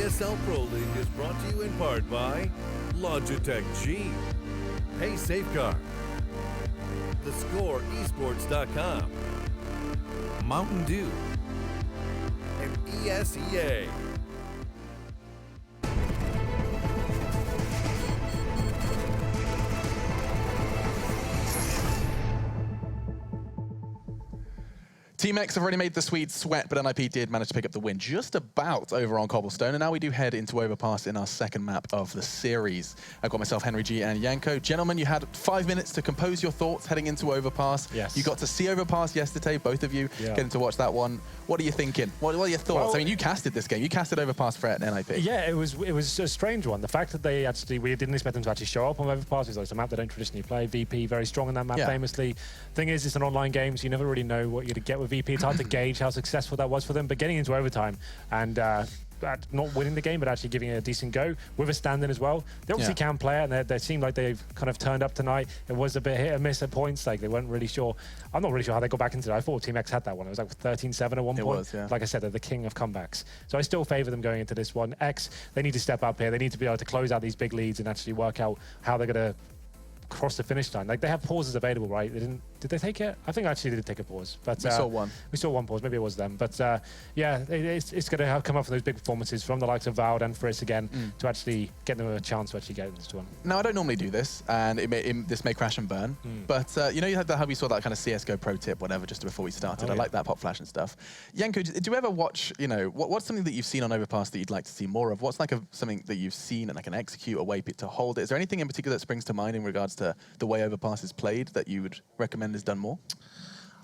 ESL Pro League is brought to you in part by Logitech G, Pay Safeguard, TheScoreEsports.com, Mountain Dew, and ESEA. Team X have already made the Swedes sweat, but NiP did manage to pick up the win just about over on Cobblestone. And now we do head into Overpass in our second map of the series. I've got myself, Henry G, and Yanko. Gentlemen, you had 5 minutes to compose your thoughts heading into Overpass. Yes. You got to see Overpass yesterday, both of you, getting to watch that one. What are you thinking? What are your thoughts? Well, I mean, you casted this game. You casted Overpass for NiP. Yeah, it was a strange one. The fact that we didn't expect them to actually show up on Overpass. It's a map they don't traditionally play. VP, very strong in that map, famously. Thing is, it's an online game, so you never really know what you're going to get with VP. It's hard to gauge how successful that was for them, but getting into overtime and not winning the game, but actually giving it a decent go with a stand-in as well. They obviously can play it, and they seem like they've kind of turned up tonight. It was a bit hit and miss at points. Like, they weren't really sure. I'm not really sure how they got back into it. I thought Team X had that one. It was like 13-7 at one point. Was, yeah. Like I said, they're the king of comebacks. So I still favour them going into this one. X, they need to step up here. They need to be able to close out these big leads and actually work out how they're going to cross the finish line. Like, they have pauses available, right? Did they take it? I think actually they did take a pause. But we saw one. We saw one pause. Maybe it was them. But yeah, it's going to come up from those big performances from the likes of Vowed and Friss again to actually get them a chance to actually get into this one. Now, I don't normally do this, and this may crash and burn. But you know, you had how we saw that kind of CS:GO pro tip, whatever, just before we started. I like that pop flash and stuff. Yanko, do you ever watch? You know, what's something that you've seen on Overpass that you'd like to see more of? What's like something that you've seen and like an execute, a way to hold it? Is there anything in particular that springs to mind in regards to the way Overpass is played that you would recommend is done more?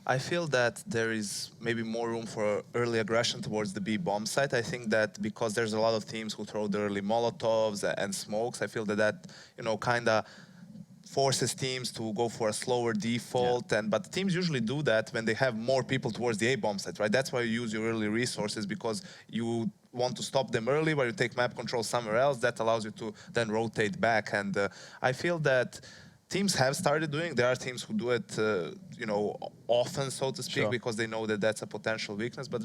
I feel that there is maybe more room for early aggression towards the B bomb site. I think that because there's a lot of teams who throw the early Molotovs and smokes, I feel that kind of forces teams to go for a slower default. But teams usually do that when they have more people towards the A bomb site, right? That's why you use your early resources, because you want to stop them early, where you take map control somewhere else. That allows you to then rotate back. And I feel that teams have started doing. There are teams who do it, often, so to speak, because they know that that's a potential weakness. But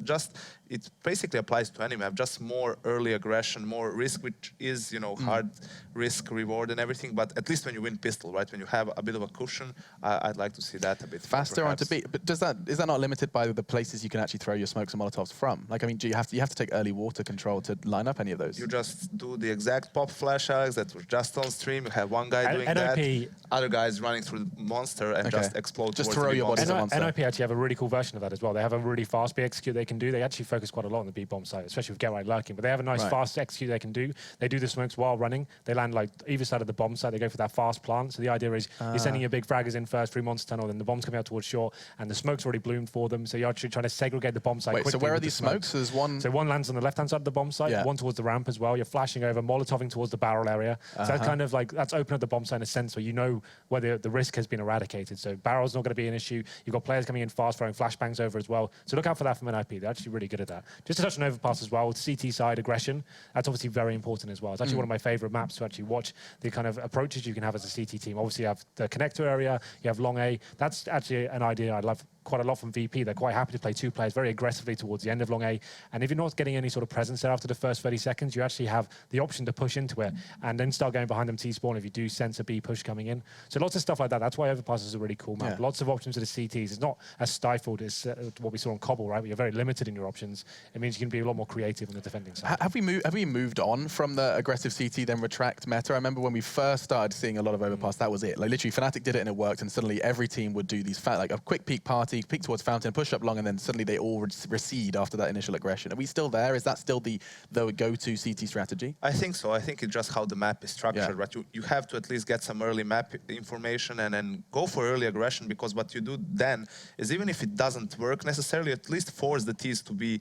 it basically applies to any map. Just more early aggression, more risk, which is, hard risk, reward, and everything. But at least when you win pistol, right? When you have a bit of a cushion, I'd like to see that a bit faster on to beat. But is that not limited by the places you can actually throw your smokes and Molotovs from? Like, I mean, do you have to take early water control to line up any of those? You just do the exact pop flash, Alex. That was just on stream. You have one guy doing that. Other guys running through the monster and just explode. Just throw your body to the monster. NiP actually have a really cool version of that as well. They have a really fast B execute they can do. They actually focus quite a lot on the B bomb side, especially with Get Right lurking. But they have a nice fast execute they can do. They do the smokes while running. They land like either side of the bomb side. They go for that fast plant. So the idea is you're sending your big fraggers in first through monster tunnel, then the bomb's coming out towards shore, and the smoke's already bloomed for them. So you're actually trying to segregate the bomb side quickly. So where are these smokes? There's one. So one lands on the left-hand side of the bomb site, one towards the ramp as well. You're flashing over, Molotoving towards the barrel area. So that's kind of like, that's opened up the bomb site in a sense where you know whether the risk has been eradicated. So barrel's not going to be an issue. You've got players coming in fast, throwing flashbangs over as well. So look out for that from NiP. They're actually really good at that. Just to touch on Overpass as well, with CT side aggression, that's obviously very important as well. It's actually one of my favorite maps to actually watch the kind of approaches you can have as a CT team. Obviously, you have the connector area, you have long A. That's actually an idea I love quite a lot from VP. They're quite happy to play two players very aggressively towards the end of long A. And if you're not getting any sort of presence there after the first 30 seconds, you actually have the option to push into it and then start going behind them T-spawn if you do sense a B push coming in. So lots of stuff like that. That's why Overpass is a really cool map. Lots of options to the CTs. It's not as stifled as what we saw on Cobble, right? But you're very limited in your options. It means you can be a lot more creative on the defending side. Have we moved on from the aggressive CT then retract meta? I remember when we first started seeing a lot of Overpass, that was it. Like literally Fnatic did it and it worked, and suddenly every team would do these like a quick peek party, peek towards Fountain, push up long, and then suddenly they all recede after that initial aggression. Are we still there? Is that still the go-to CT strategy? I think so. I think it's just how the map is structured, right? You have to at least get some early map information and then go for early aggression, because what you do then is, even if it doesn't work necessarily, at least force the Ts to be,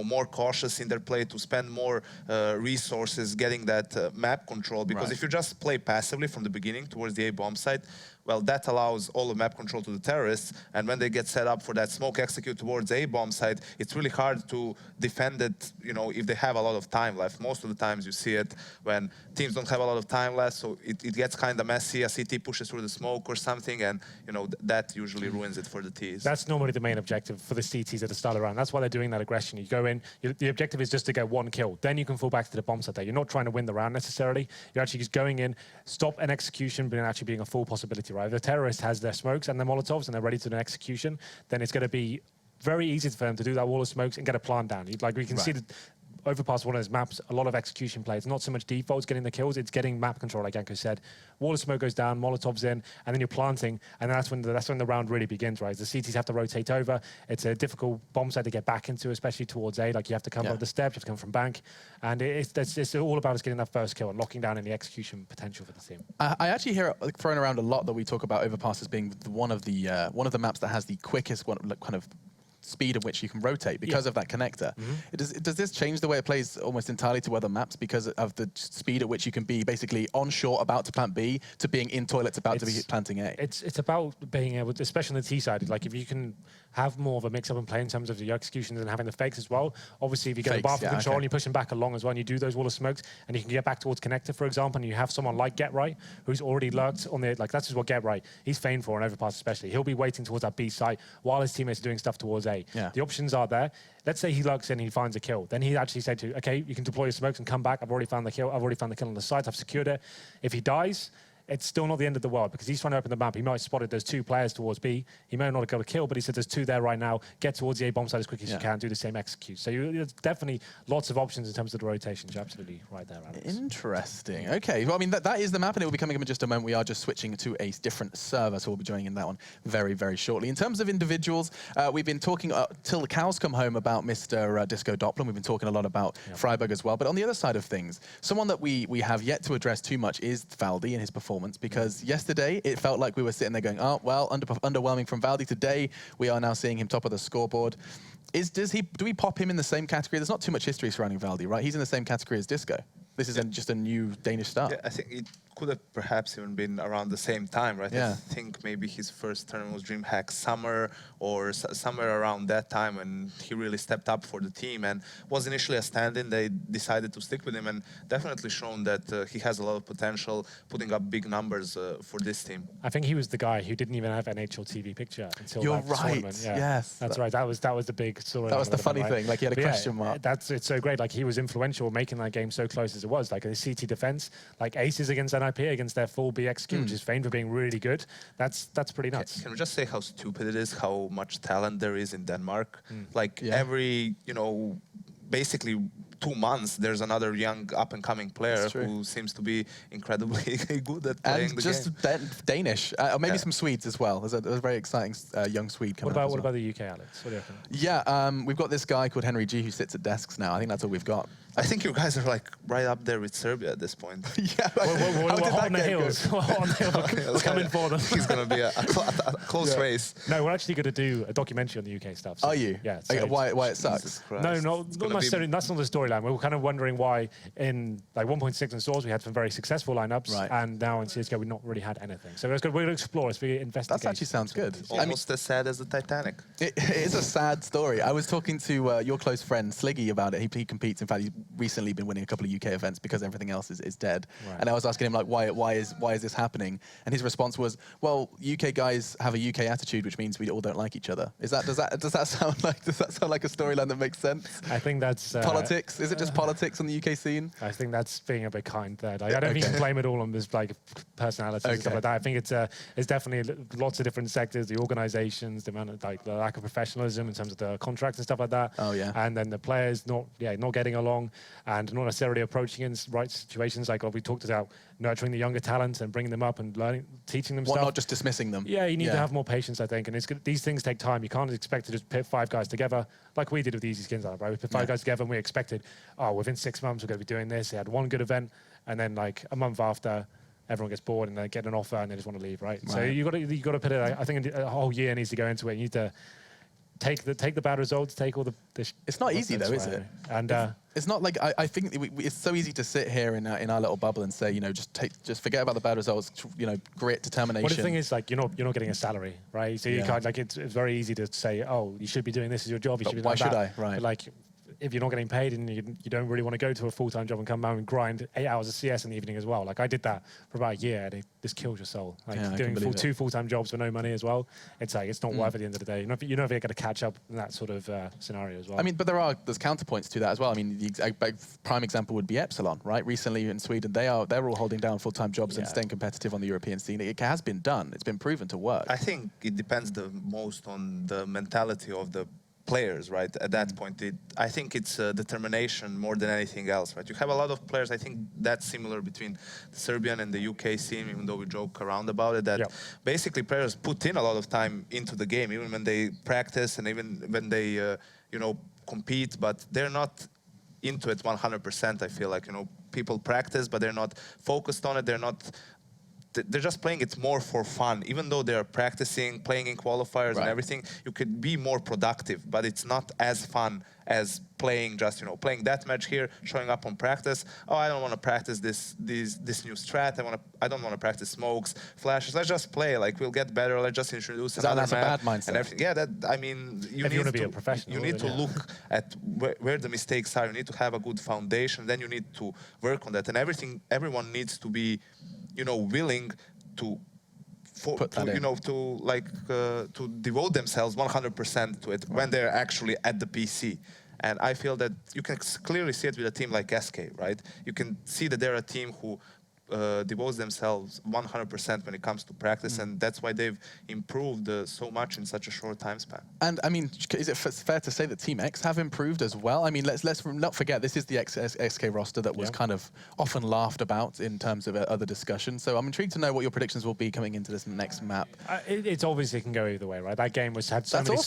more cautious in their play, to spend more resources getting that map control. Because if you just play passively from the beginning towards the A bomb site, well, that allows all the map control to the terrorists, and when they get set up for that smoke execute towards a bomb site, it's really hard to defend it, you know, if they have a lot of time left. Most of the times you see it when teams don't have a lot of time left, so it gets kind of messy. A CT pushes through the smoke or something, and, you know, that usually ruins it for the Ts. That's normally the main objective for the CTs at the start of the round. That's why they're doing that aggression. You go in, the objective is just to get one kill. Then you can fall back to the bomb site there. You're not trying to win the round necessarily. You're actually just going in, stop an execution, but actually being a full possibility, right? If the terrorist has their smokes and their Molotovs and they're ready to do an execution, then it's going to be very easy for them to do that wall of smokes and get a plant down. Like we can see that Overpass, one of those maps, a lot of execution play. It's not so much defaults getting the kills, it's getting map control, like Janko said. Wall of smoke goes down, Molotov's in, and then you're planting, and that's when the round really begins, right? The CTs have to rotate over. It's a difficult bomb site to get back into, especially towards A. Like, you have to come up the steps, you have to come from bank, and it's all about us getting that first kill and locking down any execution potential for the team. I actually hear it thrown around a lot that we talk about Overpass as being one of the maps that has the quickest kind of speed at which you can rotate because of that connector. Does this change the way it plays almost entirely to other maps because of the speed at which you can be basically on short about to plant B to being in toilets about to be planting A? It's about being able to, especially on the T side, like if you can have more of a mix-up and play in terms of your executions and having the fakes as well. Obviously, if you get the bar for control and you're pushing back along as well, and you do those wall of smokes, and you can get back towards connector, for example, and you have someone like Get Right, who's already lurked on the, like, that's just what Get Right, he's famed for, and Overpass especially. He'll be waiting towards that B site while his teammates are doing stuff towards A. The options are there. Let's say he lurks in and he finds a kill. Then he actually said to, okay, you can deploy your smokes and come back. I've already found the kill. I've already found the kill on the site. I've secured it. If he dies, it's still not the end of the world because he's trying to open the map. He might have spotted there's two players towards B. He may not have got a kill, but he said there's two there right now. Get towards the A bomb site as quick as you can. Do the same execute. So there's definitely lots of options in terms of the rotations. You're absolutely right there, Alex. Interesting. Okay. Well, I mean, that is the map, and it will be coming up in just a moment. We are just switching to a different server, so we'll be joining in that one very, very shortly. In terms of individuals, we've been talking till the cows come home about Mr. Disco Doppler. We've been talking a lot about Freiburg as well. But on the other side of things, someone that we have yet to address too much is Valdi and his performance, because yesterday it felt like we were sitting there going, oh, well, underwhelming from Valdi. Today we are now seeing him top of the scoreboard. Do we pop him in the same category? There's not too much history surrounding Valdi, right? He's in the same category as Disco. This is just a new Danish star. Yeah, I think it could have perhaps even been around the same time, right? Yeah. I think maybe his first tournament was DreamHack Summer or somewhere around that time when he really stepped up for the team and was initially a stand-in. They decided to stick with him and definitely shown that he has a lot of potential, putting up big numbers for this team. I think he was the guy who didn't even have NHL TV picture until that tournament. Yeah, yes. That's right. That was the big story. That was the funny thing. Like, he had a question mark. It's so great. Like, he was influential making that game so close as it was. Like, the CT defense, like aces against NiP, against their full BXQ, which is famed for being really good. That's pretty nuts. Can we just say how stupid it is, how much talent there is in Denmark? Like every, basically 2 months, there's another young up-and-coming player who seems to be incredibly good at playing the game. And just Danish, or maybe some Swedes as well. There's a very exciting young Swede coming up. What about the UK, Alex? What do you reckon? Yeah, we've got this guy called Henry G who sits at desks now. I think that's all we've got. I think you guys are like right up there with Serbia at this point. Yeah, we're hot on the heels. We're coming for them. It's going to be a close race. No, we're actually going to do a documentary on the UK stuff. So, are you? Yeah. So why it sucks? No, not necessarily. That's not the storyline. We were kind of wondering why in like 1.6 and Source we had some very successful lineups, and now in CSGO we've not really had anything. So we're going to explore as we investigate. That actually sounds good. Almost as sad as the Titanic. It is a sad story. I was talking to your close friend Sliggy about it. He competes. In fact, he's recently been winning a couple of UK events because everything else is dead. Right. And I was asking him like, why is this happening? And his response was, well, UK guys have a UK attitude, which means we all don't like each other. Does that sound like a storyline that makes sense? I think that's politics. Is it just politics on the UK scene? I think that's being a bit kind there. Like, I don't think you can blame it all on this like personality and stuff like that. I think it's definitely lots of different sectors, the organisations, the amount of like the lack of professionalism in terms of the contracts and stuff like that. Oh yeah. And then the players not getting along and not necessarily approaching in right situations. Like we talked about nurturing the younger talent and bringing them up and teaching them stuff. Not just dismissing them. Yeah, you need to have more patience, I think. And these things take time. You can't expect to just pit 5 guys together like we did with the Easy Skins, right? We put 5 guys together and we expected, within 6 months we're going to be doing this. They had one good event, and then like a month after, everyone gets bored and they get an offer and they just want to leave, right? So you got to put it. I think a whole year needs to go into it. You need to take the bad results, take all the. It's not easy though, is it? And It's not like I think it's so easy to sit here in our little bubble and say, you know, just forget about the bad results, you know, grit, determination. Well, the thing is, like, you're not getting a salary, right? So you can't, like, it's very easy to say, oh, you should be doing this as your job. You should be doing why should that. I? Right. But, like, if you're not getting paid and you don't really want to go to a full-time job and come home and grind 8 hours of CS in the evening as well. Like, I did that for about a year, and it just kills your soul. Like, doing two full-time jobs for no money as well, it's like, it's not worth it at the end of the day. You're never going to catch up in that sort of scenario as well. I mean, but there's counterpoints to that as well. I mean, the prime example would be Epsilon, right? Recently in Sweden, they're all holding down full-time jobs and staying competitive on the European scene. It has been done. It's been proven to work. I think it depends the most on the mentality of the players, right? At that point, I think it's determination more than anything else, right? You have a lot of players. I think that's similar between the Serbian and the UK scene, even though we joke around about it, that basically players put in a lot of time into the game, even when they practice and even when they, you know, compete, but they're not into it 100%. I feel like, you know, people practice, but they're not focused on it. They're just playing it more for fun. Even though they're practicing, playing in qualifiers and everything, you could be more productive, but it's not as fun as playing just, you know, playing that match here, showing up on practice. Oh, I don't want to practice this new strat. I don't want to practice smokes, flashes. Let's just play. Like, we'll get better. Let's just introduce another map. That's a bad mindset. And everything. Yeah, I mean, you need to be a professional. You need to look at where the mistakes are. You need to have a good foundation. Then you need to work on that. And everyone needs to be, you know, willing to devote themselves 100% to it when they're actually at the PC. And I feel that you can clearly see it with a team like SK, right? You can see that they're a team who devotes themselves 100% when it comes to practice, and that's why they've improved so much in such a short time span. And I mean, is it fair to say that Team X have improved as well? I mean, let's not forget this is the SK roster that was kind of often laughed about in terms of other discussions. So I'm intrigued to know what your predictions will be coming into this next map. It's obviously can go either way, right? That game had so many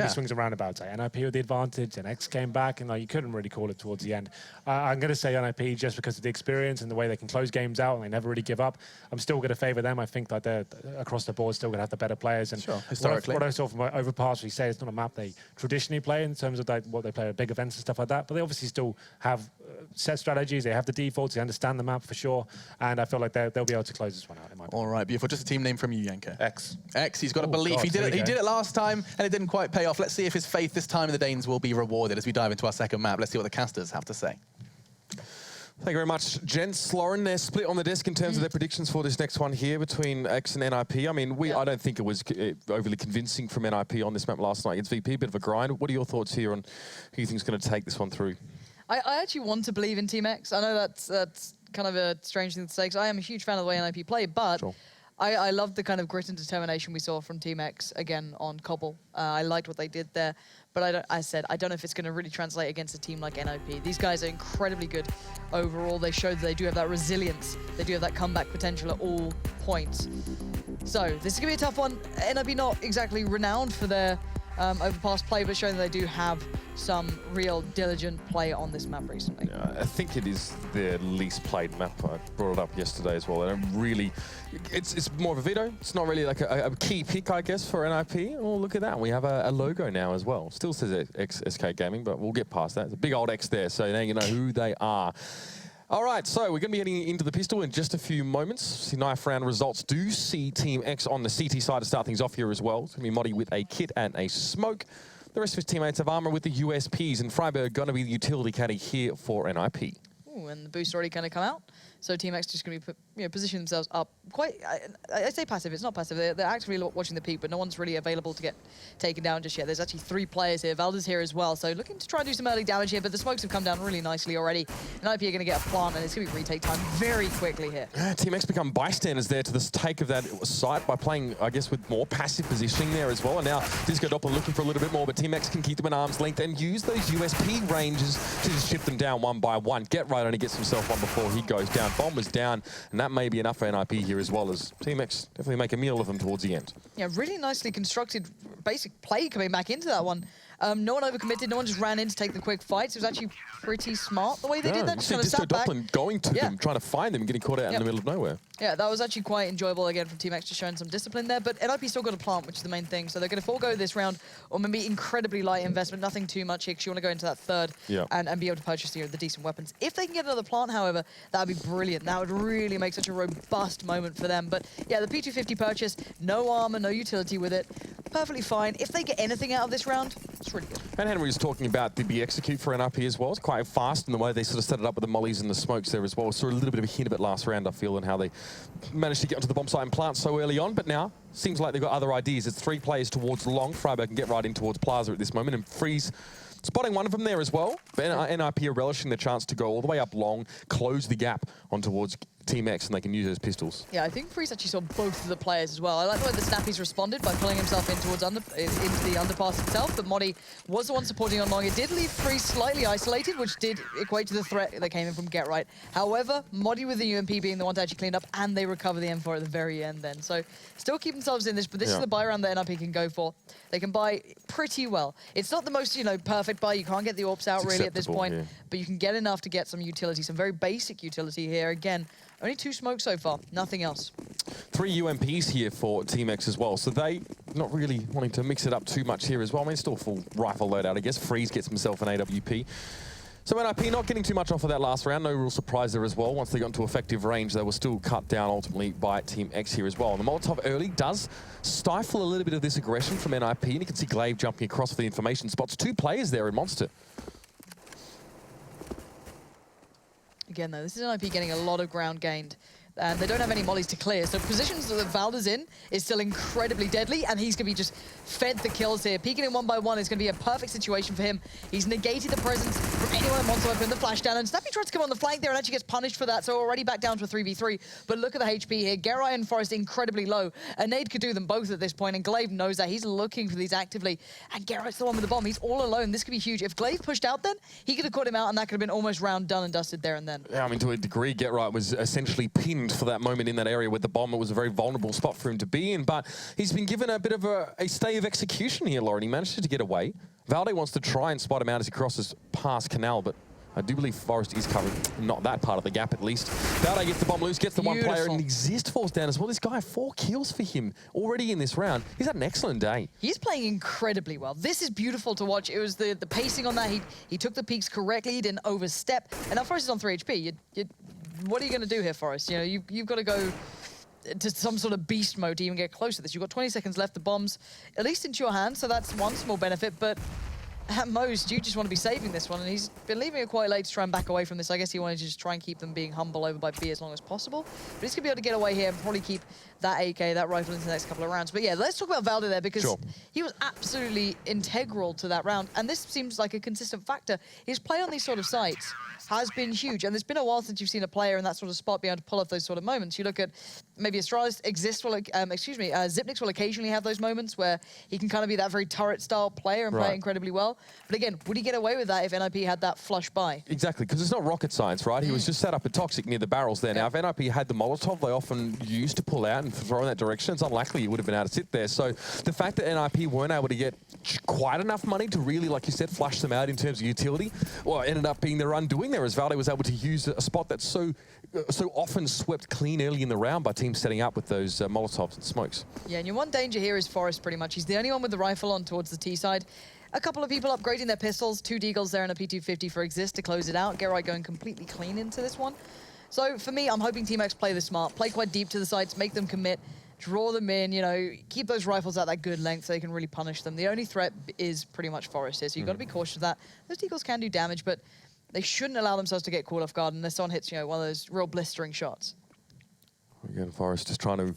swings and roundabouts. Like, NiP with the advantage, and X came back, and like, you couldn't really call it towards the end. I'm going to say NiP just because of the experience and the way they can close games out and they never really give up. I'm still going to favour them. I think that they're across the board still going to have the better players. And historically, what I saw from Overpass, we say it's not a map they traditionally play in terms of what they play at big events and stuff like that. But they obviously still have set strategies. They have the defaults. They understand the map for sure. And I feel like they'll be able to close this one out. In my opinion. All right, beautiful. Just a team name from you, Yanko. X. He's got a belief. He did it last time, and it didn't quite pay off. Let's see if his faith this time in the Danes will be rewarded as we dive into our second map. Let's see what the casters have to say. Thank you very much, gents. Lauren, they're split on the desk in terms of their predictions for this next one here between X and NiP. I mean, I don't think it was overly convincing from NiP on this map last night. It's VP, bit of a grind. What are your thoughts here on who you think is going to take this one through? I actually want to believe in Team X. I know that's kind of a strange thing to say, because I am a huge fan of the way NiP play, but I love the kind of grit and determination we saw from Team X again on Cobble. I liked what they did there. But I don't know if it's going to really translate against a team like NiP. These guys are incredibly good overall. They showed that they do have that resilience. They do have that comeback potential at all points. So this is going to be a tough one. NiP not exactly renowned for their Overpass play, but showing that they do have some real diligent play on this map recently. Yeah, I think it is their least played map. I brought it up yesterday as well. It's more of a veto. It's not really like a key pick, I guess, for NiP. Oh, look at that. We have a logo now as well. Still says SK Gaming, but we'll get past that. It's a big old X there, so now you know who they are. All right, so we're going to be getting into the pistol in just a few moments. The knife round results do see Team X on the CT side to start things off here as well. It's going to be Modi with a kit and a smoke. The rest of his teammates have armor with the USPs, and Freiberg going to be the utility caddy here for NiP. Ooh, and the boost already kind of come out. So Team X just going to be positioning themselves up quite. I say passive. It's not passive. They're actively watching the peak, but no one's really available to get taken down just yet. There's actually 3 players here. Valda's here as well, so looking to try and do some early damage here. But the smokes have come down really nicely already. NiP are going to get a plant, and it's going to be retake time very quickly here. Team X become bystanders there to this take of that site by playing, I guess, with more passive positioning there as well. And now Disco Doppler looking for a little bit more, but Team X can keep them at arm's length and use those USP ranges to just chip them down one by one. Get right only gets himself one before he goes down. Bomb was down, and that may be enough for NiP here as well, as Team X definitely make a meal of them towards the end. Yeah, really nicely constructed basic play coming back into that one. No one overcommitted. No one just ran in to take the quick fights. It was actually pretty smart the way they did that. You see Disco Doppler going to them, trying to find them, getting caught out in the middle of nowhere. Yeah, that was actually quite enjoyable again from Team X, just showing some discipline there. But NiP still got a plant, which is the main thing. So they're going to forego this round, or maybe incredibly light investment, nothing too much here, because you want to go into that third and be able to purchase the decent weapons. If they can get another plant, however, that would be brilliant. That would really make such a robust moment for them. But yeah, the P250 purchase, no armor, no utility with it. Perfectly fine. If they get anything out of this round, it's really good. And Henry was talking about the execute for NiP as well. It's quite fast in the way they sort of set it up with the mollies and the smokes there as well. Saw a little bit of a hint of it last round, I feel, and how they managed to get onto the bomb site and plant so early on. But now, seems like they've got other ideas. It's 3 players towards long. Freiburg can get right in towards Plaza at this moment, and Freeze spotting one of them there as well. But NiP are relishing the chance to go all the way up long, close the gap on towards Team X, and they can use those pistols. Yeah, I think Freeze actually saw both of the players as well. I like the way the Snappies responded by pulling himself in towards into the underpass itself, but Modi was the one supporting on long. It did leave Freeze slightly isolated, which did equate to the threat that came in from Get Right. However, Modi with the UMP being the one to actually clean up, and they recover the M4 at the very end then. So still keep themselves in this, but this is the buy round that NiP can go for. They can buy pretty well. It's not the most, perfect buy. You can't get the AWPs out really at this point, but you can get enough to get some utility, some very basic utility here. Again, only 2 smokes so far, nothing else. 3 UMPs here for Team X as well, so they not really wanting to mix it up too much here as well. I mean, still full rifle loadout, I guess. Freeze gets himself an AWP. So NiP not getting too much off of that last round. No real surprise there as well. Once they got into effective range, they were still cut down ultimately by Team X here as well. And the Molotov early does stifle a little bit of this aggression from NiP, and you can see Glaive jumping across for the information spots. 2 players there in Monster. Again, though, this is NiP getting a lot of ground gained. And they don't have any mollies to clear, so positions that Valda's in is still incredibly deadly, and he's going to be just fed the kills here. Peeking in 1 by 1 is going to be a perfect situation for him. He's negated the presence from anyone that wants to open the flash down, and Snappy tries to come on the flank there and actually gets punished for that, so already back down to a 3v3. But look at the HP here. Gerai and Forest incredibly low. A nade could do them both at this point, and Glaive knows that. He's looking for these actively, and Gerai's the one with the bomb. He's all alone. This could be huge. If Glaive pushed out then, he could have caught him out, and that could have been almost round done and dusted there and then. Yeah, I mean, to a degree, Get Right was essentially pinned for that moment in that area with the bomb. It was a very vulnerable spot for him to be in, but he's been given a bit of a stay of execution here, Lauren. He managed to get away. Valde wants to try and spot him out as he crosses past Canal, but I do believe Forest is covering not that part of the gap, at least. Valde gets the bomb loose, gets the one player, and Exist falls down as well. This guy, 4 kills for him already in this round. He's had an excellent day. He's playing incredibly well. This is beautiful to watch. It was the pacing on that. He took the peaks correctly. He didn't overstep. And now Forest is on 3 HP. What are you going to do here, Forest? You've got to go to some sort of beast mode to even get close to this. You've got 20 seconds left. The bomb's at least into your hand, so that's one small benefit. But at most, you just want to be saving this one, and he's been leaving it quite late to try and back away from this. I guess he wanted to just try and keep them being humble over by B as long as possible. But he's going to be able to get away here and probably keep that AK, that rifle into the next couple of rounds. But yeah, let's talk about Valde there, because he was absolutely integral to that round, and this seems like a consistent factor. His play on these sort of sites has been huge, and it's been a while since you've seen a player in that sort of spot be able to pull off those sort of moments. You look at maybe Astralis, Zipnix will occasionally have those moments where he can kind of be that very turret-style player and play incredibly well. But again, would he get away with that if NiP had that flush buy? Exactly, because it's not rocket science, right? He was just set up a Toxic near the barrels there. Now, if NiP had the Molotov, they often used to pull out and throw in that direction. It's unlikely he would have been able to sit there. So the fact that NiP weren't able to get quite enough money to really, like you said, flush them out in terms of utility, well, ended up being their undoing there, as Valde was able to use a spot that's so often swept clean early in the round by teams setting up with those Molotovs and smokes. Yeah, and your one danger here is Forest, pretty much. He's the only one with the rifle on towards the T side. A couple of people upgrading their pistols, 2 Deagles there and a P250 for Exist to close it out. Gerai going completely clean into this one. So for me, I'm hoping Team X play this smart, play quite deep to the sides, make them commit, draw them in, keep those rifles at that good length so they can really punish them. The only threat is pretty much Forest here, so you've got to be cautious of that. Those Deagles can do damage, but they shouldn't allow themselves to get caught off guard unless someone hits, one of those real blistering shots. Again, Forest just trying to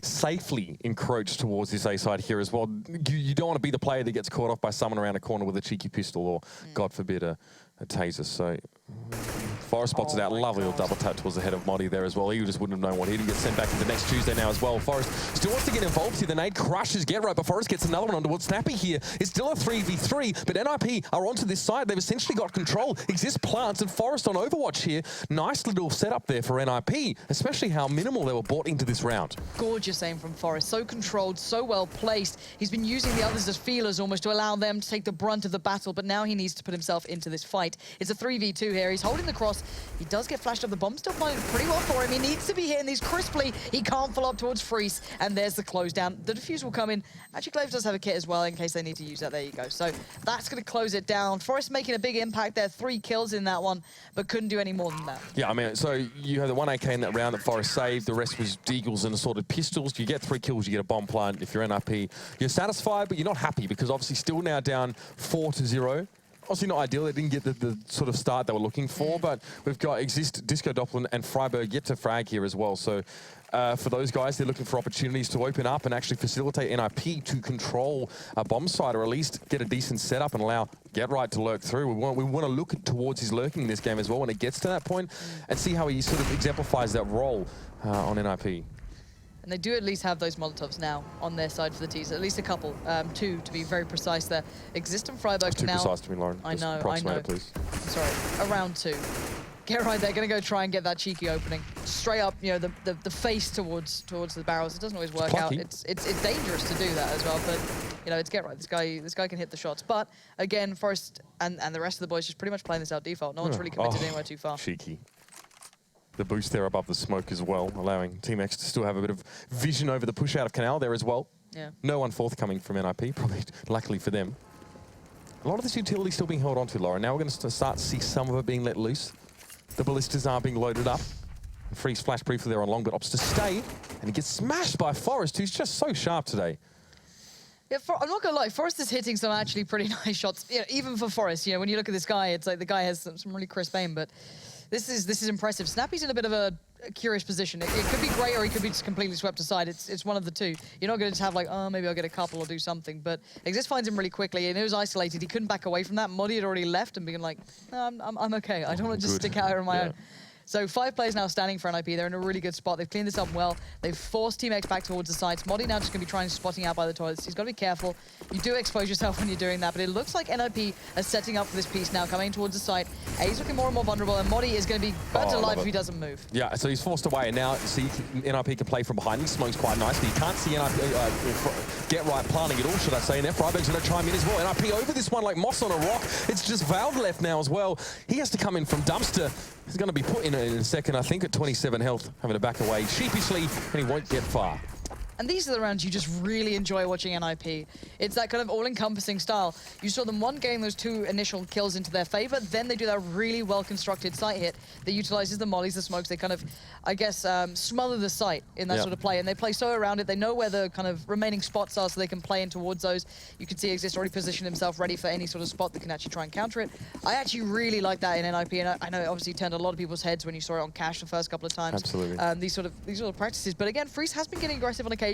safely encroach towards this A side here as well. You don't want to be the player that gets caught off by someone around a corner with a cheeky pistol or, God forbid, a taser. So Forrest spots it out. Lovely little double tap towards the head of Modi there as well. He just wouldn't have known what he didn't get sent back into next Tuesday now as well. Forrest still wants to get involved here. The nade crushes Get Right, but Forrest gets another one on towards Snappy here. It's still a 3v3, but NiP are onto this side. They've essentially got control. Exist plants and Forrest on Overwatch here. Nice little setup there for NiP, especially how minimal they were brought into this round. Gorgeous aim from Forrest. So controlled, so well placed. He's been using the others as feelers almost to allow them to take the brunt of the battle, but now he needs to put himself into this fight. It's a 3v2 here. He's holding the cross. He does get flashed up. The bomb still playing pretty well for him. He needs to be hitting these crisply. He can't follow up towards Freeze, and there's the close down. The defuse will come in. Actually, Glaive does have a kit as well in case they need to use that. There you go. So that's going to close it down. Forrest making a big impact there. 3 kills in that one, but couldn't do any more than that. Yeah, I mean, so you have the 1 AK in that round that Forrest saved. The rest was Deagles and assorted pistols. You get 3 kills, you get a bomb plant. If you're NiP, you're satisfied, but you're not happy because obviously still now down 4-0. Obviously not ideal. They didn't get the sort of start they were looking for, but we've got Exist, Disco Doppler, and Freiburg yet to frag here as well. So for those guys, they're looking for opportunities to open up and actually facilitate NiP to control a bomb site, or at least get a decent setup and allow Get Right to lurk through. We want to look towards his lurking in this game as well when it gets to that point, and see how he sort of exemplifies that role on NiP. And they do at least have those Molotovs now on their side for the teaser. At least a couple. 2 to be very precise there. Exist and Freiburg That's too now. precise to me, Lauren. I know, approximate I know. It, please. Sorry, around 2. Get Right, they're going to go try and get that cheeky opening. Straight up, you know, the face towards the barrels. It doesn't always work out. It's dangerous to do that as well, but you know, it's Get Right. This guy can hit the shots. But again, Forrest and the rest of the boys just pretty much playing this out default. No one's really committed anywhere too far. Cheeky. The boost there above the smoke as well, allowing Team X to still have a bit of vision over the push out of Canal there as well. Yeah. No one forthcoming from NiP, probably luckily for them. A lot of this utility still being held onto, Laura. Now we're going to start to see some of it being let loose. The ballistas are being loaded up. Freeze flash briefly there on long, but opts to stay, and he gets smashed by Forrest, who's just so sharp today. Yeah, I'm not gonna lie, Forrest is hitting some actually pretty nice shots. You know, even for Forrest, you know, when you look at this guy, it's like the guy has some really crisp aim, but this is impressive. Snappy's in a bit of a curious position. It could be great, or he could be just completely swept aside. It's one of the two. You're not going to just have like, oh, maybe I'll get a couple or do something. But Exist finds him really quickly, and it was isolated. He couldn't back away from that. Modi had already left and been like, no, I'm okay. I don't want to just stick out here on my own. So 5 players now standing for NiP. They're in a really good spot. They've cleaned this up well. They've forced Team X back towards the sides. Modi now just going to be trying spotting out by the toilets. He's got to be careful. You do expose yourself when you're doing that, but it looks like NiP are setting up for this piece now, coming towards the site. A's looking more and more vulnerable, and Modi is going to be burnt alive if he doesn't move. Yeah, so he's forced away, and now see NiP can play from behind. He smokes quite nicely. You can't see NiP Get Right planning it all, should I say. And there, Freiberg's going to chime in as well. NiP over this one like moss on a rock. It's just Valve left now as well. He has to come in from Dumpster. He's going to be put in a second, I think, at 27 health, having to back away sheepishly, and he won't get far. And these are the rounds you just really enjoy watching NiP. It's that kind of all-encompassing style. You saw them getting those 2 initial kills into their favor, then they do that really well-constructed site hit that utilizes the mollies, the smokes. They kind of, I guess, smother the site in that sort of play, and they play so around it. They know where the kind of remaining spots are, so they can play in towards those. You can see Exist already positioned himself ready for any sort of spot that can actually try and counter it. I actually really like that in NiP, and I know it obviously turned a lot of people's heads when you saw it on Cash the first couple of times. Absolutely. These sort of practices. But again, Freeze has been getting aggressive on occasion.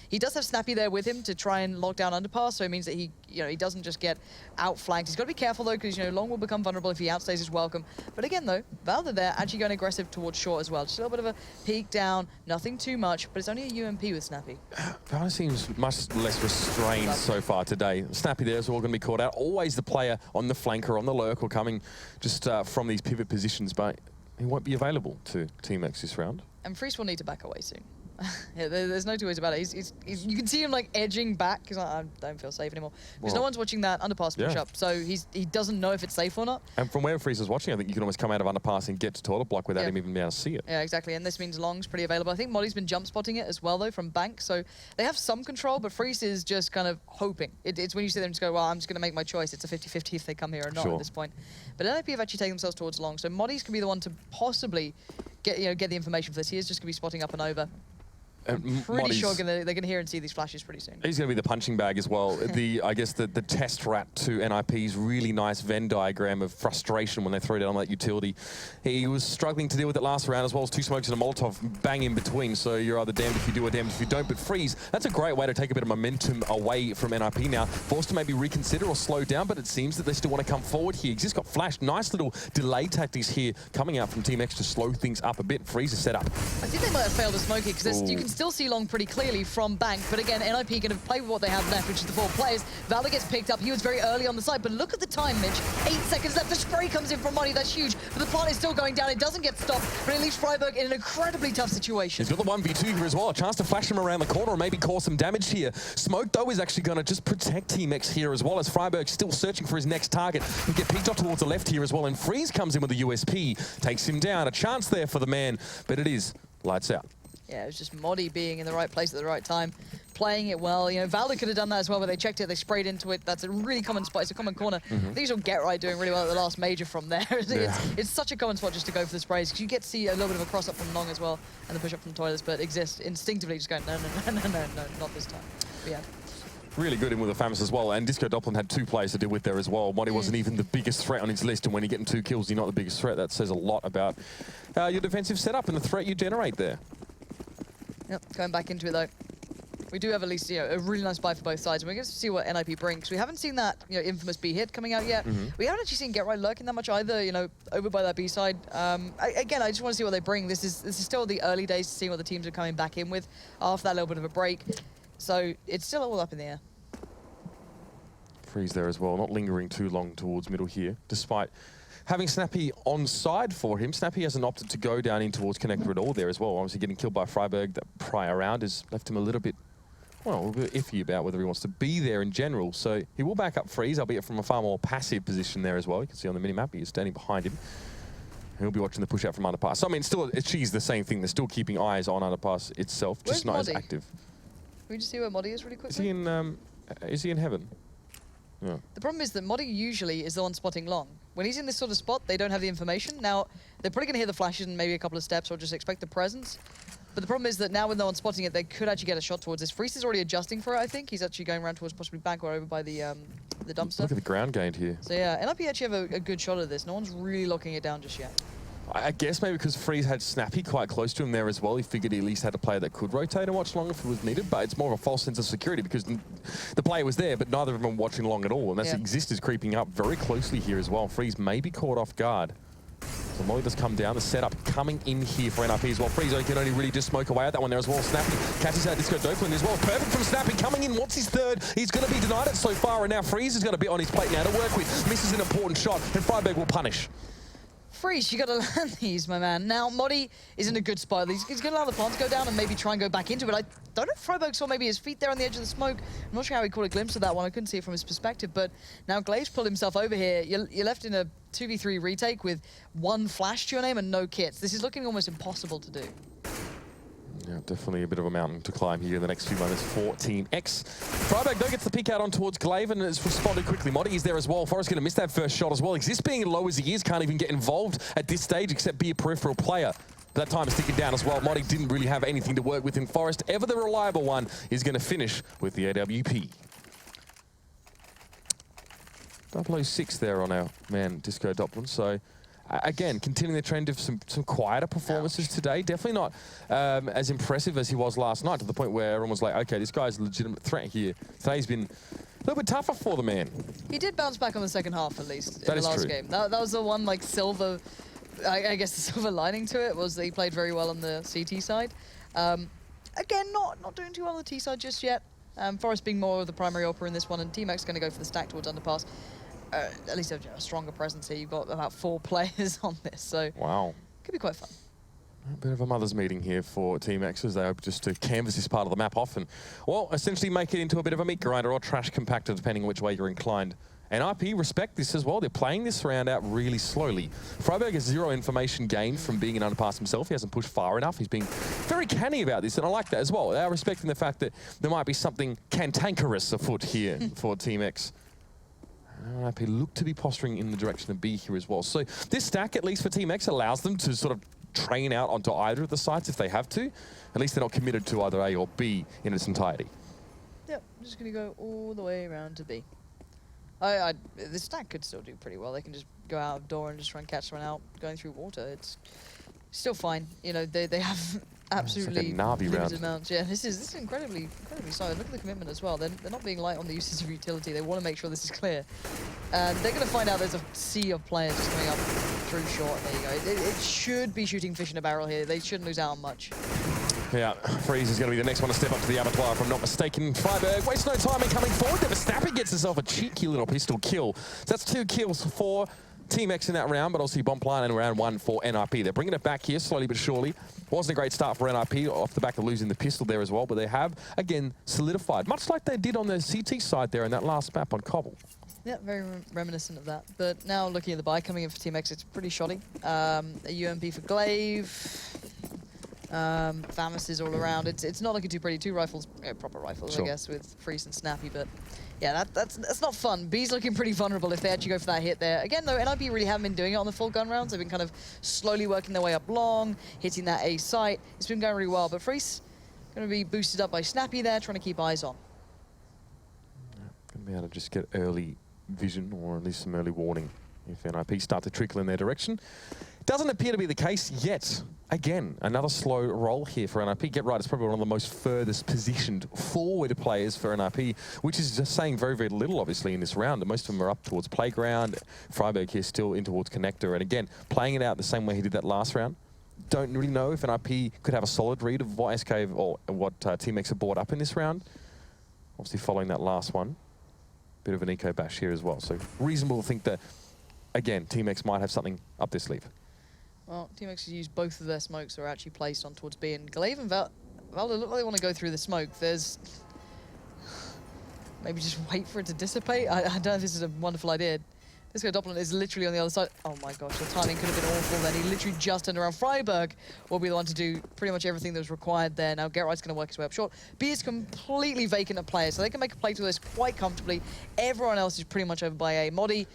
He does have Snappy there with him to try and lock down Underpass, so it means that he doesn't just get outflanked. He's got to be careful though, because Long will become vulnerable if he outstays his welcome. But again though, Valve are there, actually going aggressive towards short as well. Just a little bit of a peek down, nothing too much, but it's only a UMP with Snappy. Valve seems much less restrained so far today. Snappy there is all going to be caught out. Always the player on the flank or on the lurk or coming just from these pivot positions, but he won't be available to Team X this round. And Freeze will need to back away soon. Yeah, there's no two ways about it. You can see him like edging back because I don't feel safe anymore. Because no one's watching that Underpass push up, so he doesn't know if it's safe or not. And from where Freeze is watching, I think you can almost come out of Underpass and get to toilet block without him even being able to see it. Yeah, exactly. And this means Long's pretty available. I think Modi's been jump spotting it as well though from Bank, so they have some control, but Freeze is just kind of hoping. It's when you see them just go, well, I'm just going to make my choice. It's a 50-50 if they come here or not at this point. But NiP have actually taken themselves towards Long, so Modi's going to be the one to possibly get the information for this. He is just going to be spotting up and over. I'm pretty sure they're going to hear and see these flashes pretty soon. He's going to be the punching bag as well. I guess the test rat to NiP's really nice Venn diagram of frustration when they throw down that utility. He was struggling to deal with it last round as well as 2 smokes and a Molotov bang in between. So you're either damned if you do or damned if you don't. But Freeze, that's a great way to take a bit of momentum away from NiP now. Forced to maybe reconsider or slow down, but it seems that they still want to come forward here. He's just got flashed. Nice little delay tactics here coming out from Team X to slow things up a bit. Freeze is set up. I think they might have failed to smoke it because you can still see long pretty clearly from Bank. But again, NiP going to play with what they have left, which is the 4 players. Valor gets picked up. He was very early on the side, but look at the time, Mitch. 8 seconds left. The spray comes in from Money. That's huge. But the plant is still going down. It doesn't get stopped, but it leaves Freiburg in an incredibly tough situation. He's got the 1v2 here as well. A chance to flash him around the corner or maybe cause some damage here. Smoke, though, is actually going to just protect Team X here as well as Freiburg's still searching for his next target. He'll get picked up towards the left here as well, and Freeze comes in with a USP. Takes him down. A chance there for the man, but it is lights out. Yeah, it was just Modi being in the right place at the right time, playing it well. You know, Valor could have done that as well, but they checked it, they sprayed into it. That's a really common spot. It's a common corner. I think you saw Get Right doing really well at the last major from there. It's such a common spot just to go for the sprays, because you get to see a little bit of a cross-up from Long as well, and the push-up from Toilets, but Exist instinctively just going, no, not this time. But yeah. Really good in with the Famous as well, and Disco Doppelin had 2 players to deal with there as well. Modi wasn't even the biggest threat on his list, and when you're getting 2 kills, you're not the biggest threat. That says a lot about your defensive setup and the threat you generate there. Yep, going back into it though. We do have at least a really nice buy for both sides, and we're going to see what NiP brings. We haven't seen that infamous B hit coming out yet. We haven't actually seen Get Right lurking that much either. Over by that B side. Again, I just want to see what they bring. This is still the early days to see what the teams are coming back in with after that little bit of a break. So it's still all up in the air. Freeze there as well, not lingering too long towards middle here, despite having Snappy on side for him. Snappy hasn't opted to go down in towards Connector at all there as well. Obviously getting killed by Freiburg that prior round has left him a little bit iffy about whether he wants to be there in general. So he will back up Freeze, albeit from a far more passive position there as well. You can see on the minimap he is standing behind him. He'll be watching the push out from Underpass. So, I mean, still achieves the same thing. They're still keeping eyes on Underpass itself, just not as active. Can we just see where Modi is really quickly? Is he in heaven? Yeah. The problem is that Modi usually is the one spotting Long. When he's in this sort of spot, they don't have the information. Now, they're probably going to hear the flashes and maybe a couple of steps or just expect the presence. But the problem is that now with no one spotting it, they could actually get a shot towards this. Freeze is already adjusting for it, I think. He's actually going around towards possibly Bank or over by the dumpster. Look at the ground gained here. So yeah, NiP actually have a good shot at this. No one's really locking it down just yet. I guess maybe because Freeze had Snappy quite close to him there as well, he figured he at least had a player that could rotate and watch Long if it was needed, but it's more of a false sense of security because the player was there, but neither of them were watching Long at all, and that's Exist is creeping up very closely here as well. Freeze may be caught off guard. So Molly does come down, the setup coming in here for NiP as well. Freeze can only really just smoke away at that one there as well. Snappy catches out Disco Dopeland as well. Perfect from Snappy coming in, wants his 3rd. He's going to be denied it so far, and now Freeze has got a bit on his plate now to work with. Misses an important shot, and Freiburg will punish. Freeze, you got to land these, my man. Now, Modi is in a good spot. He's going to allow the plant to go down and maybe try and go back into it. I don't know if Freiburg saw maybe his feet there on the edge of the smoke. I'm not sure how he caught a glimpse of that one. I couldn't see it from his perspective. But now Glaze pulled himself over here. You're left in a 2v3 retake with 1 flash to your name and no kits. This is looking almost impossible to do. Yeah, definitely a bit of a mountain to climb here in the next few moments for Team X. Freiburg, though, gets the pick out on towards Glaive and has responded quickly. Modi is there as well. Forrest going to miss that first shot as well. Exist being low as he is, can't even get involved at this stage except be a peripheral player. But that time is ticking down as well. Modi didn't really have anything to work with in Forrest. Ever the reliable one is going to finish with the AWP. 006 there on our man, Disco Doppelin. So, again, continuing the trend of some quieter performances today. Definitely not as impressive as he was last night, to the point where everyone was like, okay, this guy's a legitimate threat here. Today's been a little bit tougher for the man. He did bounce back on the second half, at least, in the last game. That was the one, like, silver... I guess the silver lining to it was that he played very well on the CT side. Again, not doing too well on the T side just yet. Forrest being more of the primary opera in this one, and Team X going to go for the stack towards Underpass. At least a stronger presence here. You've got about 4 players on this, so wow, could be quite fun. A bit of a mother's meeting here for Team X as they hope just to canvas this part of the map off and, well, essentially make it into a bit of a meat grinder or trash compactor, depending on which way you're inclined. And NiP respect this as well. They're playing this round out really slowly. Freiburg has 0 information gained from being in Underpass himself. He hasn't pushed far enough. He's being very canny about this, and I like that as well. They are respecting the fact that there might be something cantankerous afoot here for Team X. NiP look to be posturing in the direction of B here as well. So this stack, at least for Team X, allows them to sort of train out onto either of the sites if they have to. At least they're not committed to either A or B in its entirety. Yep, I'm just going to go all the way around to B. The stack could still do pretty well. They can just go out of door and just try and catch someone out going through water. It's still fine. You know, they have absolutely like limited amounts. Yeah, this is incredibly solid. Look at the commitment as well. They're not being light on the usage of utility. They want to make sure this is clear. And they're going to find out there's a sea of players just coming up through short. There you go. It should be shooting fish in a barrel here. They shouldn't lose out on much. Yeah, Freeze is going to be the next one to step up to the abattoir, if I'm not mistaken. Freiburg wastes no time in coming forward. But Snappy gets himself a cheeky little pistol kill. So that's 2 kills for Team X in that round, but obviously bomb plan in round 1 for NiP. They're bringing it back here slowly but surely. Wasn't a great start for NiP off the back of losing the pistol there as well, but they have, again, solidified, much like they did on the CT side there in that last map on Cobble. Yeah, very reminiscent of that. But now looking at the buy coming in for Team X, it's pretty shoddy. A UMP for Glaive. Famas is all around. It's not looking too pretty. 2 rifles, proper rifles, sure. I guess, with Freeze and Snappy. But yeah, that's not fun. B's looking pretty vulnerable if they actually go for that hit there. Again, though, NiP really haven't been doing it on the full gun rounds. They've been kind of slowly working their way up long, hitting that A site. It's been going really well. But Freeze going to be boosted up by Snappy there, trying to keep eyes on. Going to be able to just get early vision, or at least some early warning if NiP start to trickle in their direction. Doesn't appear to be the case yet. Again, another slow roll here for NiP. Get right, it's probably one of the most furthest positioned forward players for NiP, which is just saying very, very little, obviously, in this round. Most of them are up towards Playground. Freiburg here still in towards Connector. And again, playing it out the same way he did that last round. Don't really know if NiP could have a solid read of what SK or what Team X have brought up in this round. Obviously, following that last one. Bit of an eco bash here as well. So reasonable to think that, again, Team X might have something up their sleeve. Well, Team X has used both of their smokes are actually placed on towards B, and Glaive and Valda look like they want to go through the smoke. There's maybe just wait for it to dissipate. I don't know if this is a wonderful idea. This guy Doppelin is literally on the other side. Oh my gosh, the timing could have been awful then. He literally just turned around. Freiburg will be the one to do pretty much everything that was required there. Now Get Right's going to work his way up short. B is completely vacant of players, so they can make a play to this quite comfortably. Everyone else is pretty much over by A. Modi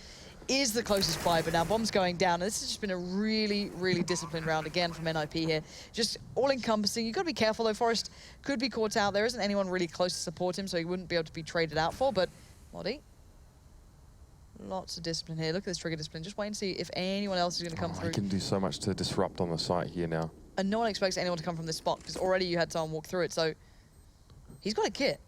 is the closest buy, but now bomb's going down. And this has just been a really, really disciplined round again from NiP here. Just all-encompassing. You've got to be careful, though. Forrest could be caught out. There isn't anyone really close to support him, so he wouldn't be able to be traded out for. But Modi, lots of discipline here. Look at this trigger discipline. Just wait and see if anyone else is going to come through. He can do so much to disrupt on the site here now. And no one expects anyone to come from this spot, because already you had someone walk through it. So he's got a kit.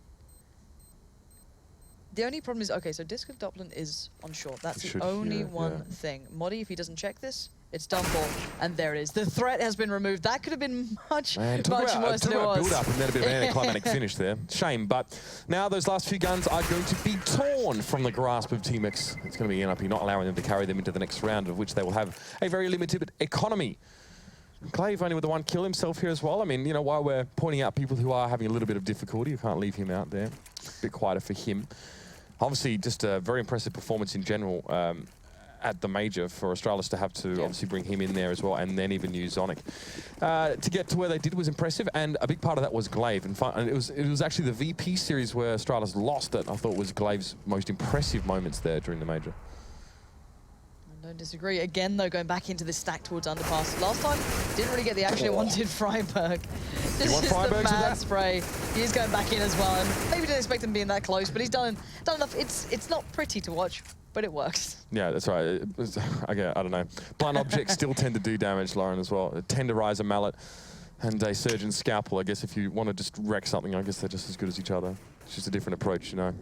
The only problem is, okay, so Disc of Doppelin is on short. That's the only one thing. Modi, if he doesn't check this, it's done for. And there it is. The threat has been removed. That could have been much worse than it was. Build up and then a bit of an anticlimactic finish there. Shame, but now those last few guns are going to be torn from the grasp of Team X. It's going to be NiP not allowing them to carry them into the next round, of which they will have a very limited economy. Glaive only with the 1 kill himself here as well. I mean, you know, while we're pointing out people who are having a little bit of difficulty, you can't leave him out there. A bit quieter for him. Obviously, just a very impressive performance in general at the major for Australis to have to obviously bring him in there as well, and then even use Zonic. To get to where they did was impressive, and a big part of that was Glaive. And it was actually the VP series where Australis lost that I thought was Glaive's most impressive moments there during the major. I don't disagree. Again, though, going back into this stack towards Underpass. Last time, didn't really get the action it wanted. Freiburg. This is the mad spray. He is going back in as well. And maybe didn't expect him being that close, but he's done enough. It's not pretty to watch, but it works. Yeah, that's right. I don't know. Blunt objects still tend to do damage, Lauren, as well. A tenderizer mallet and a surgeon's scalpel. I guess if you want to just wreck something, I guess they're just as good as each other. It's just a different approach, you know.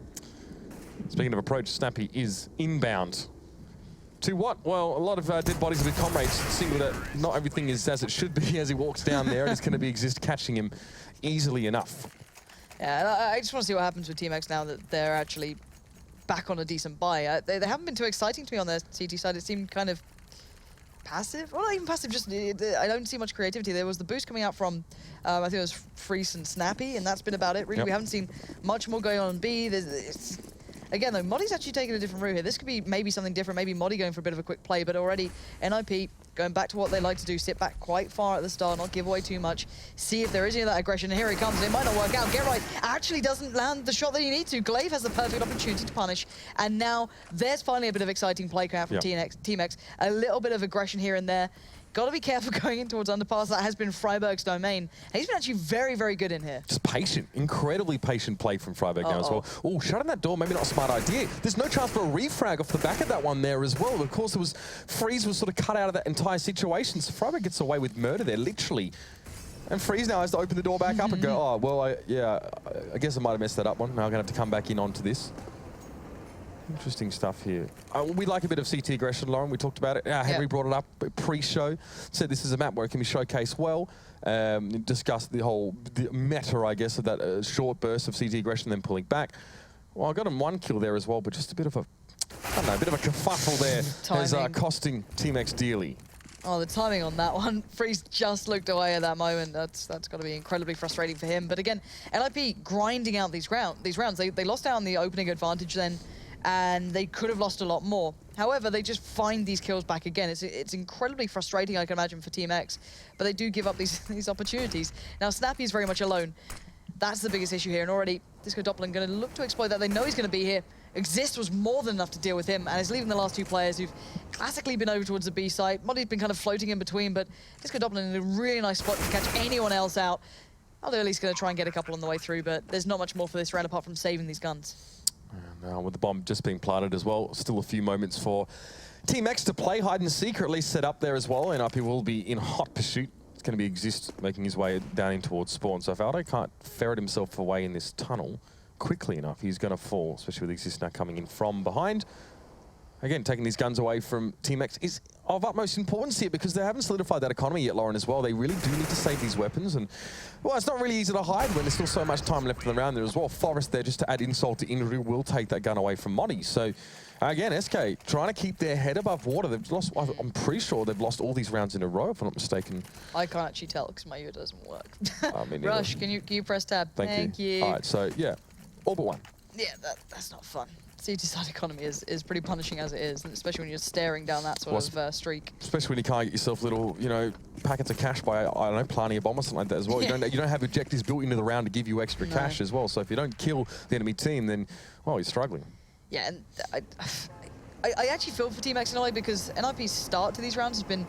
Speaking of approach, Snappy is inbound. To what? Well, a lot of dead bodies of his comrades signal that not everything is as it should be as he walks down there. It's going to be Exist catching him easily enough. Yeah, I just want to see what happens with Team X now that they're actually back on a decent buy. They haven't been too exciting to me on their CT side. It seemed kind of passive. Well, not even passive, just I don't see much creativity. There was the boost coming out from, I think it was Freeze and Snappy, and that's been about it. Really, we haven't seen much more going on in B. Again, though, Modi's actually taking a different route here. This could be maybe something different. Maybe Modi going for a bit of a quick play, but already NiP going back to what they like to do, sit back quite far at the start, not give away too much, see if there is any of that aggression. And here he comes. It might not work out. Get Right actually doesn't land the shot that he needs to. Glaive has the perfect opportunity to punish, and now there's finally a bit of exciting play coming out from Team X. A little bit of aggression here and there. Got to be careful going in towards Underpass. That has been Freiburg's domain. And he's been actually very, very good in here. Just patient, incredibly patient play from Freiburg now as well. Oh, shutting that door, maybe not a smart idea. There's no chance for a refrag off the back of that one there as well. Of course, Freeze was sort of cut out of that entire situation. So Freiburg gets away with murder there, literally. And Freeze now has to open the door back up and go, oh, well, I guess I might have messed that up one. Now I'm going to have to come back in onto this. Interesting stuff here. We like a bit of CT aggression, Lauren. We talked about it. Henry brought it up pre-show. Said this is a map where it can be showcased well. Discussed the meta, I guess, of that short burst of CT aggression, then pulling back. Well, I got him 1 kill there as well, but just a bit of a, I don't know, a bit of a kerfuffle there is costing Team X dearly. Oh, the timing on that one. Freeze just looked away at that moment. That's got to be incredibly frustrating for him. But again, NiP grinding out these rounds. They lost out on the opening advantage then, and they could have lost a lot more. However, they just find these kills back again. It's incredibly frustrating, I can imagine, for Team X, but they do give up these opportunities. Now, Snappy is very much alone. That's the biggest issue here, and already Disco Doppler going to look to exploit that. They know he's going to be here. Exist was more than enough to deal with him, and is leaving the last 2 players who've classically been over towards the B site. Moddy's been kind of floating in between, but Disco Doppler in a really nice spot to catch anyone else out. Early's going to try and get a couple on the way through, but there's not much more for this round apart from saving these guns. Now, with the bomb just being planted as well, still a few moments for Team X to play. Hide and seek, or at least set up there as well. NiP will be in hot pursuit. It's going to be Exist making his way down in towards spawn. So if Aldo can't ferret himself away in this tunnel quickly enough, he's going to fall, especially with Exist now coming in from behind. Again, taking these guns away from Team X is of utmost importance here because they haven't solidified that economy yet, Lauren, as well. They really do need to save these weapons. And, well, it's not really easy to hide when there's still so much time left in the round there as well. Forest there, just to add insult to injury, will take that gun away from Moddy. So, again, SK trying to keep their head above water. They've lost, I'm pretty sure they've lost all these rounds in a row, if I'm not mistaken. I can't actually tell because my ear doesn't work. Me Rush, can you press tab? Thank you. All right, so, yeah, all but one. Yeah, that's not fun. CT side economy is pretty punishing as it is, and especially when you're staring down that sort of streak. Especially when you can't get yourself little, packets of cash by, I don't know, planting a bomb or something like that as well. Yeah. You don't have objectives built into the round to give you extra cash as well. So if you don't kill the enemy team, then, well, you're struggling. Yeah, and I actually feel for Team X and LA because NiP's start to these rounds has been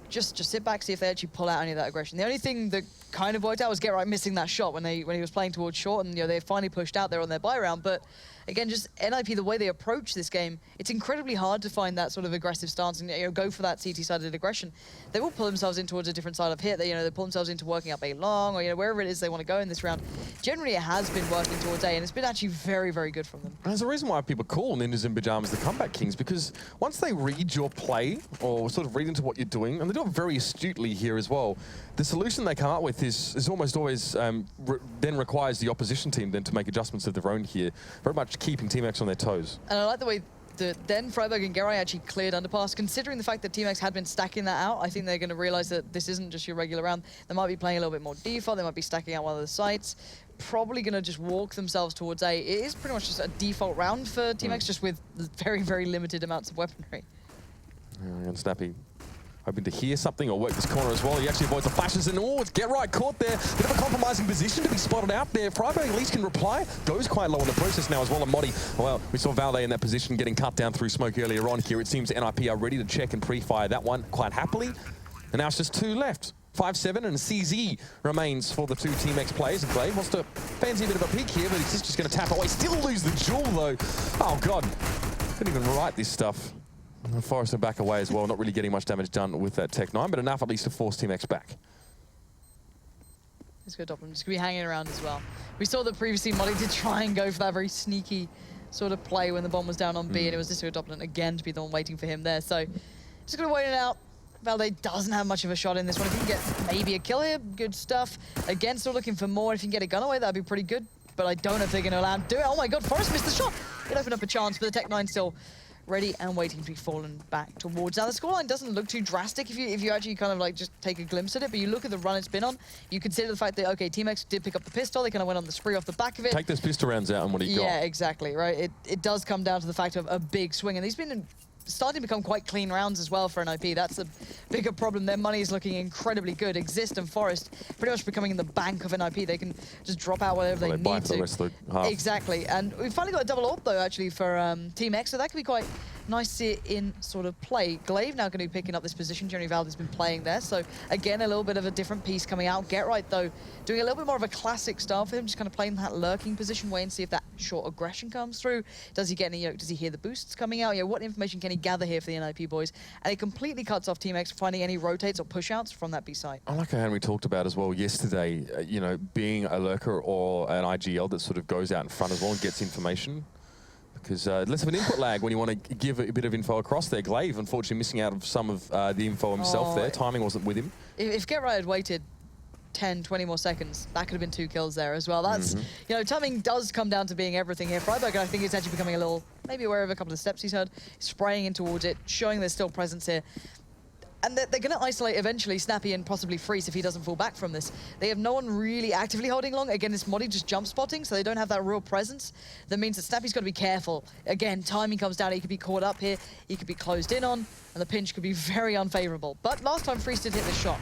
just sit back, see if they actually pull out any of that aggression. The only thing that kind of worked out was Get Right missing that shot when he was playing towards short, and they finally pushed out there on their buy round. But again, just NiP, the way they approach this game, it's incredibly hard to find that sort of aggressive stance and go for that CT-sided aggression. They will pull themselves in towards a different side of hit. They pull themselves into working up A long, or wherever it is they want to go in this round. Generally, it has been working towards A, and it's been actually very, very good from them. There's a reason why people call Ninjas in Pajamas the comeback kings, because once they read your play, or sort of read into what you're doing, and they do it very astutely here as well, the solution they come up with is almost always then requires the opposition team then to make adjustments of their own here, very much keeping Team X on their toes. And I like the way then Freiburg and Geray actually cleared Underpass. Considering the fact that Team X had been stacking that out, I think they're going to realize that this isn't just your regular round. They might be playing a little bit more default. They might be stacking out one of the sites. Probably going to just walk themselves towards A. It is pretty much just a default round for Team X, just with very, very limited amounts of weaponry. And Snappy hoping to hear something or work this corner as well. He actually avoids the flashes and it's Get Right caught there. Bit of a compromising position to be spotted out there. Freiburg at least can reply. Goes quite low in the process now as well. And Moddy, well, we saw Valde in that position getting cut down through smoke earlier on here. It seems NiP are ready to check and pre-fire that one quite happily. And now it's just 2 left. 5-7 and CZ remains for the 2 Team X players. And Glade wants to fancy a bit of a peek here, but he's just going to tap away. Still lose the jewel though. Oh God, couldn't even write this stuff. Forrester back away as well, not really getting much damage done with that Tech 9, but enough at least to force Team X back. Let's go Doppler, just going to be hanging around as well. We saw that previously Moddy did try and go for that very sneaky sort of play when the bomb was down on B, and it was Disco Doppler again to be the one waiting for him there. So just going to wait it out. Valde doesn't have much of a shot in this one. If you can get maybe a kill here, good stuff. Again, still looking for more. If you can get a gun away, that'd be pretty good. But I don't know if they're going to allow him to do it. Oh my God, Forrest missed the shot. It opened up a chance, but the Tech 9 still ready and waiting to be fallen back towards. Now the scoreline doesn't look too drastic if you actually kind of like just take a glimpse at it, but you look at the run it's been on, you consider the fact that, okay, Team X did pick up the pistol, they kind of went on the spree off the back of it. Take those pistol rounds out and what he got. Yeah, exactly, right? It does come down to the fact of a big swing, and these been starting to become quite clean rounds as well for NiP. That's a bigger problem. Their money is looking incredibly good. Exist and Forest pretty much becoming in the bank of NiP. They can just drop out whatever they need to. The rest of the half. Exactly. And we've finally got a double AWP though, actually, for Team X, so that could be quite nice to see it in sort of play. Glaive now going to be picking up this position. Jeremy Valde's been playing there. So again, a little bit of a different piece coming out. Get Right, though, doing a little bit more of a classic style for him, just kind of playing that lurking position, waiting to see if that short aggression comes through. Does he get any, does he hear the boosts coming out? What information can he gather here for the NiP boys? And it completely cuts off Team X finding any rotates or push-outs from that B site. I like how we talked about as well yesterday, being a lurker or an IGL that sort of goes out in front as well and gets information. Because less of an input lag when you want to give a bit of info across there. Glaive, unfortunately, missing out of some of the info himself there. Timing wasn't with him. If Get Right had waited 10, 20 more seconds, that could have been 2 kills there as well. That's, timing does come down to being everything here. Freiberg, I think, is actually becoming a little, maybe aware of a couple of steps he's heard, spraying in towards it, showing there's still presence here. And they're going to isolate eventually Snappy and possibly Freeze if he doesn't fall back from this. They have no one really actively holding long. Again, this Modi just jump spotting, so they don't have that real presence. That means that Snappy's got to be careful. Again, timing comes down. He could be caught up here. He could be closed in on, and the pinch could be very unfavorable. But last time, Freeze did hit this shot.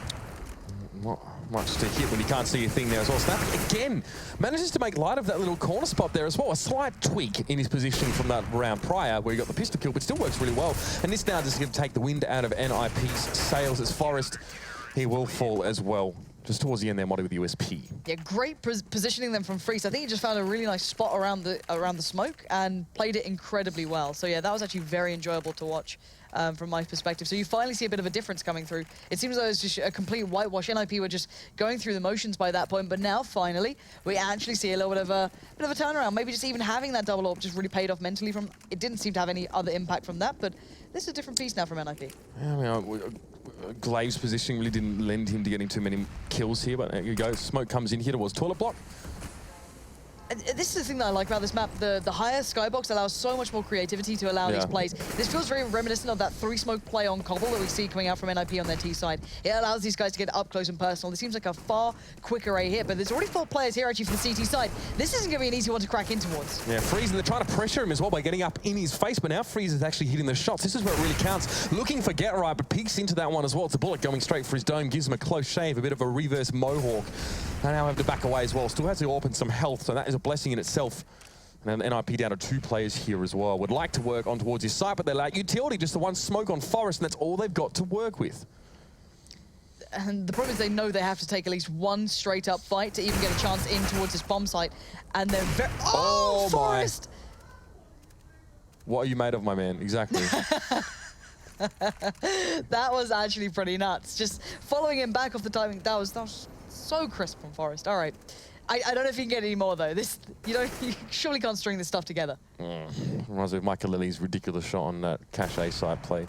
Not much to hit when you can't see a thing there as well. Snappy, again, manages to make light of that little corner spot there as well. A slight tweak in his position from that round prior where he got the pistol kill, but still works really well. And this now just going to take the wind out of NiP's sails as Forest. He will fall as well. Just towards the end there, Modi with the USP. Yeah, great positioning them from Freeze. I think he just found a really nice spot around the smoke and played it incredibly well. So yeah, that was actually very enjoyable to watch from my perspective. So you finally see a bit of a difference coming through. It seems like it was just a complete whitewash. NiP were just going through the motions by that point, but now finally we actually see a little bit of a turnaround. Maybe just even having that double AWP just really paid off mentally from. It didn't seem to have any other impact from that, but this is a different piece now from NiP. Yeah, I mean, Glaive's positioning really didn't lend him to getting too many kills here, but there you go. Smoke comes in here towards toilet block. This is the thing that I like about this map. The higher skybox allows so much more creativity to allow these plays. This feels very reminiscent of that 3-smoke play on Cobble that we see coming out from NiP on their T side. It allows these guys to get up close and personal. This seems like a far quicker A hit, but there's already 4 players here actually from the CT side. This isn't going to be an easy one to crack in towards. Yeah, Freeze, and they're trying to pressure him as well by getting up in his face, but now Freeze is actually hitting the shots. This is where it really counts. Looking for Get Right, but peeks into that one as well. It's a bullet going straight for his dome, gives him a close shave, a bit of a reverse mohawk. And now have to back away as well. Still has to open some health, so that is a blessing in itself. And NiP down to 2 players here as well. Would like to work on towards his side, but they're like utility, just the one smoke on Forest, and that's all they've got to work with. And the problem is they know they have to take at least one straight up fight to even get a chance in towards this bomb site. And they're very... Oh, Forest! What are you made of, my man? Exactly. That was actually pretty nuts. Just following him back off the timing, that was so crisp from Forest. All right. I don't know if you can get any more, though. You surely can't string this stuff together. Reminds me of Michael Lilly's ridiculous shot on that Cache A side play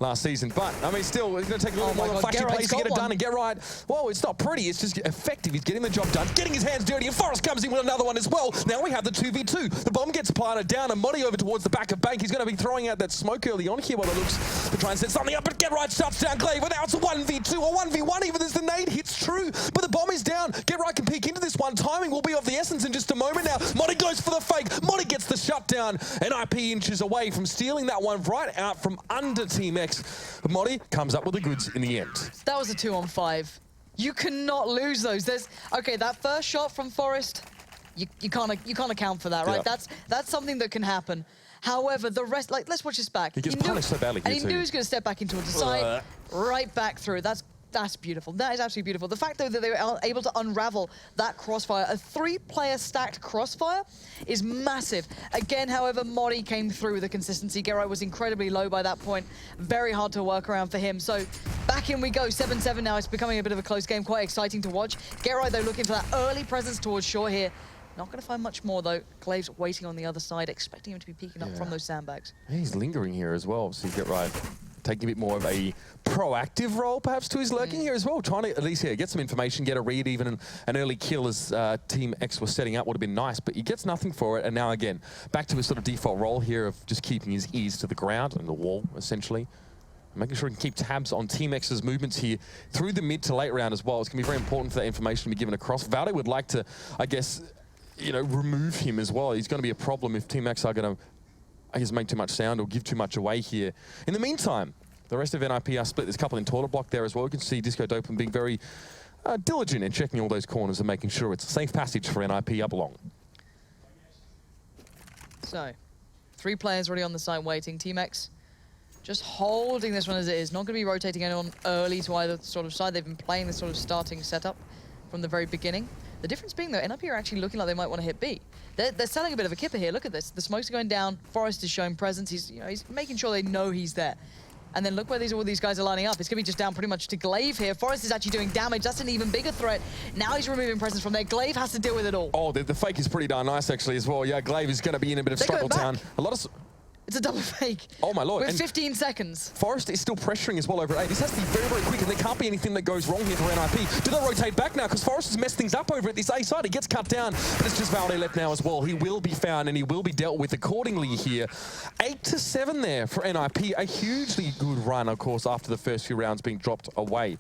last season. But, I mean, still, it's going to take a little more flashy plays to get it done and Get Right. Well, it's not pretty. It's just effective. He's getting the job done, getting his hands dirty, and Forest comes in with another one as well. Now we have the 2v2. The bomb gets planted down, and Modi over towards the back of Bank. He's going to be throwing out that smoke early on here while it looks to try and set something up, but Get Right shuts down Glaive. Now it's a 1v2 or 1v1 even as the nade hits true. But the bomb is down. Get Right can peek into this one. Timing will be of the essence in just a moment now. Modi goes for the fake. Modi gets the shutdown. And NiP inches away from stealing that one right out from under Team X. But Modi comes up with the goods in the end. That was a 2-on-5. You cannot lose those. Okay, that first shot from Forest, you can't account for that, right? Yeah. That's something that can happen. However, the rest, let's watch this back. He gets punished so badly and here he knew he was going to step back into the side, right back through. That's beautiful. That is absolutely beautiful. The fact, though, that they were able to unravel that crossfire, a 3-player stacked crossfire, is massive. Again, however, Modi came through with the consistency. Get Right was incredibly low by that point. Very hard to work around for him. So back in we go. 7-7 now. It's becoming a bit of a close game. Quite exciting to watch. Get Right, though, looking for that early presence towards shore here. Not going to find much more, though. Glaive's waiting on the other side, expecting him to be peeking up from those sandbags. He's lingering here as well, so Get Right taking a bit more of a proactive role, perhaps, to his lurking here as well. Trying to at least get some information, get a read, even an early kill as Team X was setting up would have been nice, but he gets nothing for it. And now, again, back to his sort of default role here of just keeping his ears to the ground and the wall, essentially. Making sure he can keep tabs on Team X's movements here through the mid to late round as well. It's going to be very important for that information to be given across. Valde would like to, I guess, remove him as well. He's going to be a problem if Team X are going to, I guess, make too much sound or give too much away here. In the meantime, the rest of NiP are split. There's a couple in toilet block there as well. You can see Disco Dopin being very diligent in checking all those corners and making sure it's a safe passage for NiP up along. So, 3 players already on the site waiting. Team X just holding this one as it is. Not going to be rotating anyone early to either sort of side. They've been playing this sort of starting setup from the very beginning. The difference being, though, NiP are actually looking like they might want to hit B. They're selling a bit of a kipper here. Look at this. The smokes are going down. Forest is showing presence. He's making sure they know he's there. And then look where all these guys are lining up. It's going to be just down pretty much to Glaive here. Forest is actually doing damage. That's an even bigger threat. Now he's removing presence from there. Glaive has to deal with it all. Oh, the fake is pretty darn nice, actually, as well. Yeah, Glaive is going to be in a bit of struggle town. A lot of... It's a double fake. Oh, my lord. With 15 seconds. Forest is still pressuring as well over A. This has to be very, very quick, and there can't be anything that goes wrong here for NiP. Do they rotate back now? Because Forest has messed things up over at this A side. He gets cut down, but it's just Valde left now as well. He will be found, and he will be dealt with accordingly here. 8-7 there for NiP. A hugely good run, of course, after the first few rounds being dropped away.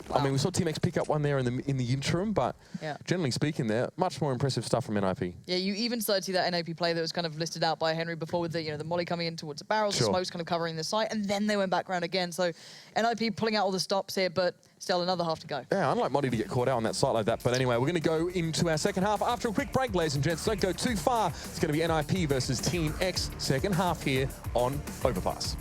Wow. I mean, we saw Team X pick up one there in the interim, but generally speaking, there much more impressive stuff from NiP. Yeah, you even started to see that NiP play that was kind of listed out by Henry before with the the molly coming in towards the barrels, the smokes kind of covering the site, and then they went back around again. So NiP pulling out all the stops here, but still another half to go. Yeah, unlike Molly to get caught out on that site like that. But anyway, we're going to go into our second half after a quick break, ladies and gents. Don't go too far. It's going to be NiP versus Team X second half here on Overpass.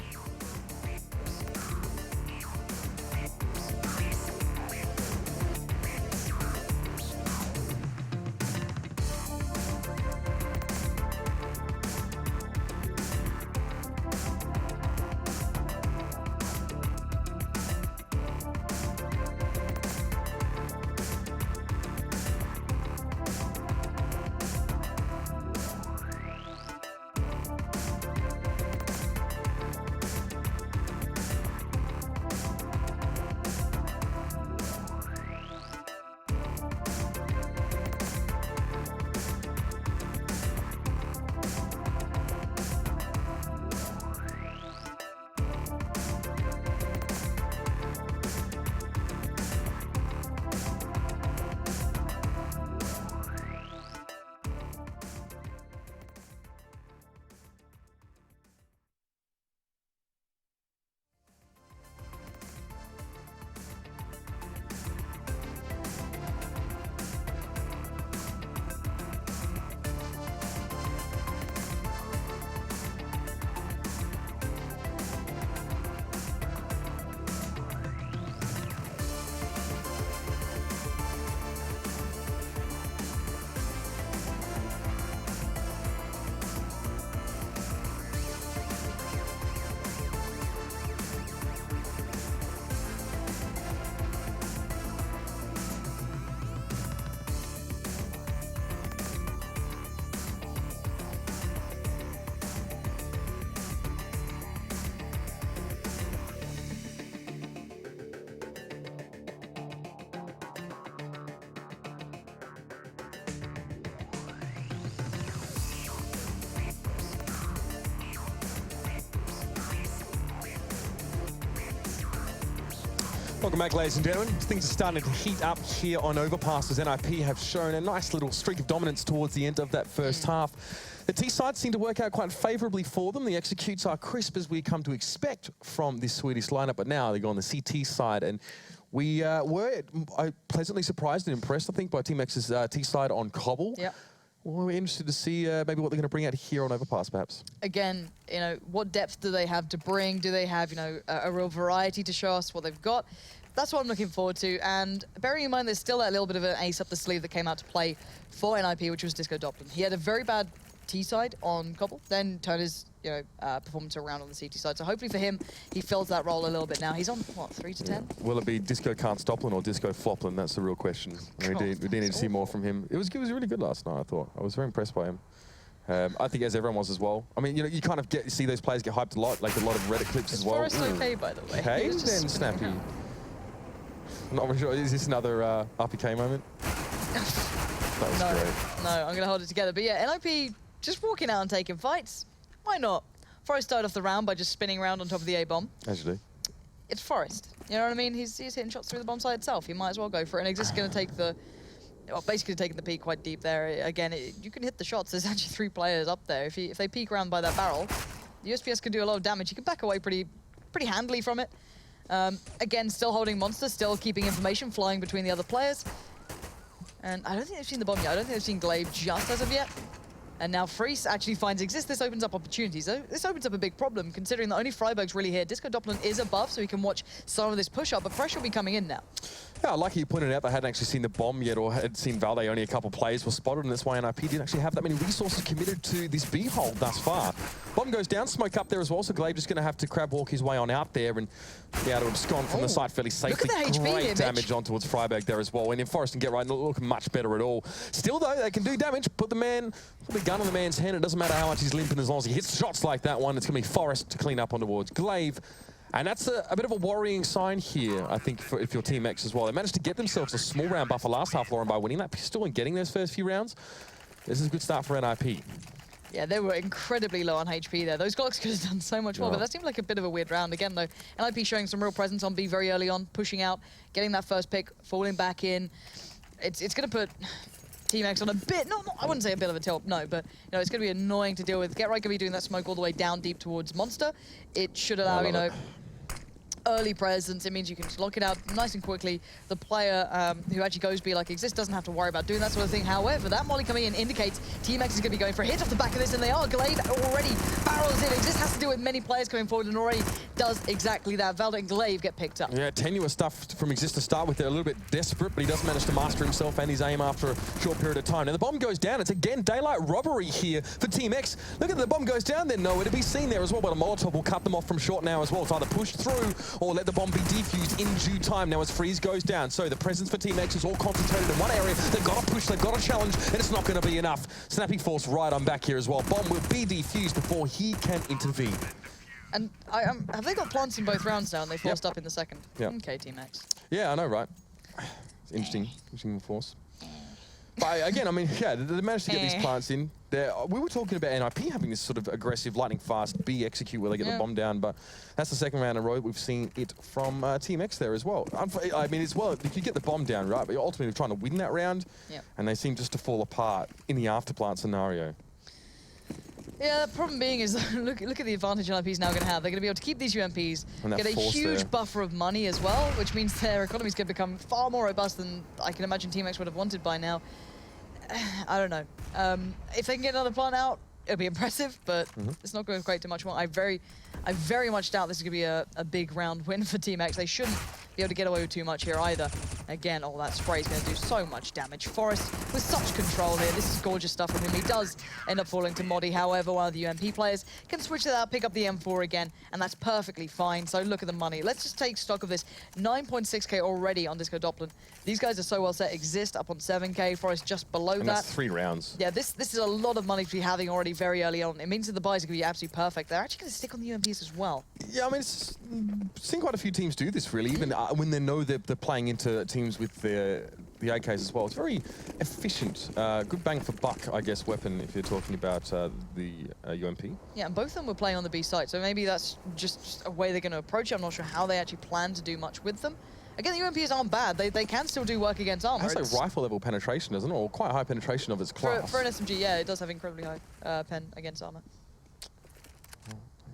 Welcome back, ladies and gentlemen. Things are starting to heat up here on Overpass as NiP have shown a nice little streak of dominance towards the end of that first half. The T side seem to work out quite favourably for them. The executes are crisp as we come to expect from this Swedish lineup, but now they go on the CT side, and we were pleasantly surprised and impressed, I think, by Team X's T side on Cobble. Yep. Well, we're interested to see maybe what they're going to bring out here on Overpass, perhaps. Again, what depth do they have to bring? Do they have, a real variety to show us what they've got? That's what I'm looking forward to. And bearing in mind, there's still that little bit of an ace up the sleeve that came out to play for NiP, which was Disco Doppler. He had a very bad T side on Cobble, then turned his performance around on the CT side. So hopefully for him, he fills that role a little bit now. He's on, what, 3 to 10? Will it be Disco Can't Stoplin or Disco Floplin? That's the real question. We do need to see more from him. It was really good last night, I thought. I was very impressed by him. I think as everyone was as well. I mean, you kind of see those players get hyped a lot, like a lot of Reddit clips as well. Forest okay, by the way. Okay, then Snappy. I'm not really sure. Is this another RPK moment? That was great. No, I'm going to hold it together. But yeah, NiP just walking out and taking fights. Why not? Forest started off the round by just spinning around on top of the A-bomb. As you do. It's Forest. You know what I mean? He's hitting shots through the bomb side itself. He might as well go for it. And he's just going to take the... Well, basically taking the peak quite deep there. Again, you can hit the shots. There's actually 3 players up there. If they peek around by that barrel, the USPS can do a lot of damage. You can back away pretty handily from it. Again, still holding Monster, still keeping information flying between the other players. And I don't think they've seen the bomb yet. I don't think they've seen Glaive just as of yet. And now Freeze actually finds Exist. This opens up opportunities. This opens up a big problem, considering that only Freiburg's really here. Disco Doppelin is above, so he can watch some of this push-up, but pressure will be coming in now. Yeah, like you pointed out, they hadn't actually seen the bomb yet, or had seen Valde. Only a couple players were spotted, and that's why NiP didn't actually have that many resources committed to this B hole thus far. Bomb goes down, smoke up there as well, so Glaive just going to have to crab walk his way on out there and be able to abscond from the site fairly safely. Look at the HB Great damage on towards Freiburg there as well. And in Forest and Get Right, not looking much better at all. Still though, they can do damage. Put the gun on the man's hand. It doesn't matter how much he's limping, as long as he hits shots like that one. It's going to be Forest to clean up on towards Glaive. And that's a bit of a worrying sign here, I think, if you're Team X as well. They managed to get themselves a small round buffer last half, Lauren, by winning that pistol and getting those first few rounds. This is a good start for NiP. Yeah, they were incredibly low on HP there. Those Glocks could have done so much more, but that seemed like a bit of a weird round. Again, though, NiP showing some real presence on B very early on, pushing out, getting that first pick, falling back in. It's going to put Team X on a bit, I wouldn't say a bit of a tilt, no, but you know, it's going to be annoying to deal with. Get Right going to be doing that smoke all the way down deep towards Monster. It should allow, you know, early presence. It means you can just lock it out nice and quickly. The player who actually goes B like Exist doesn't have to worry about doing that sort of thing. However, that molly coming in indicates Team X is going to be going for a hit off the back of this, and they are. Glaive already barrels in. Exist has to deal with many players coming forward and already does exactly that. Valde and Glaive get picked up. Yeah, tenuous stuff from Exist to start with. They're a little bit desperate, but he does manage to master himself and his aim after a short period of time. Now the bomb goes down. It's again daylight robbery here for Team X. Look at the bomb goes down. They're nowhere to be seen there as well, but a Molotov will cut them off from short now as well. It's either pushed through or let the bomb be defused in due time now as Freeze goes down. So the presence for Team X is all concentrated in one area. They've got to push, they've got to challenge, and it's not going to be enough. Snappy Force right on back here as well. Bomb will be defused before he can intervene. And have they got plants in both rounds now and they forced up in the second? Yep. Okay, Team X. Yeah, I know, right? It's interesting force. But again, I mean, yeah, they managed to get these plants in. We were talking about NiP having this sort of aggressive, lightning fast B execute where they get the bomb down, but that's the second round in a row we've seen it from Team X there as well. I mean, it's well, you get the bomb down, right, but you're ultimately trying to win that round, and they seem just to fall apart in the afterplant scenario. Yeah, the problem being is, look at the advantage NiP's now going to have. They're going to be able to keep these UMPs, get a huge buffer of money as well, which means their economy's going to become far more robust than I can imagine Team X would have wanted by now. I don't know. If they can get another plant out, it'll be impressive, but it's not going to equate to much more. I very much doubt this is going to be a big round win for Team X. They shouldn't be able to get away with too much here either. Again, all that spray is going to do so much damage. Forest with such control here. This is gorgeous stuff from him. He does end up falling to Modi. However, one of the UMP players can switch that out, pick up the M4 again, and that's perfectly fine. So look at the money. Let's just take stock of this. 9.6k already on Disco Doppelin. These guys are so well set. Exist up on 7k. Forest just below that. That's 3 rounds. Yeah, this is a lot of money to be having already very early on. It means that the buys are going to be absolutely perfect. They're actually going to stick on the UMPs as well. Yeah, I mean, it's seen quite a few teams do this, really, even when they know they're playing into teams with the AKs as well. It's very efficient, good bang for buck, I guess, weapon if you're talking about the UMP. Yeah, and both of them were playing on the B side, so maybe that's just a way they're going to approach it. I'm not sure how they actually plan to do much with them. Again, the UMPs aren't bad. They can still do work against armor. It has a rifle level penetration, doesn't it? Or quite high penetration of its class. For an SMG, yeah, it does have incredibly high pen against armor.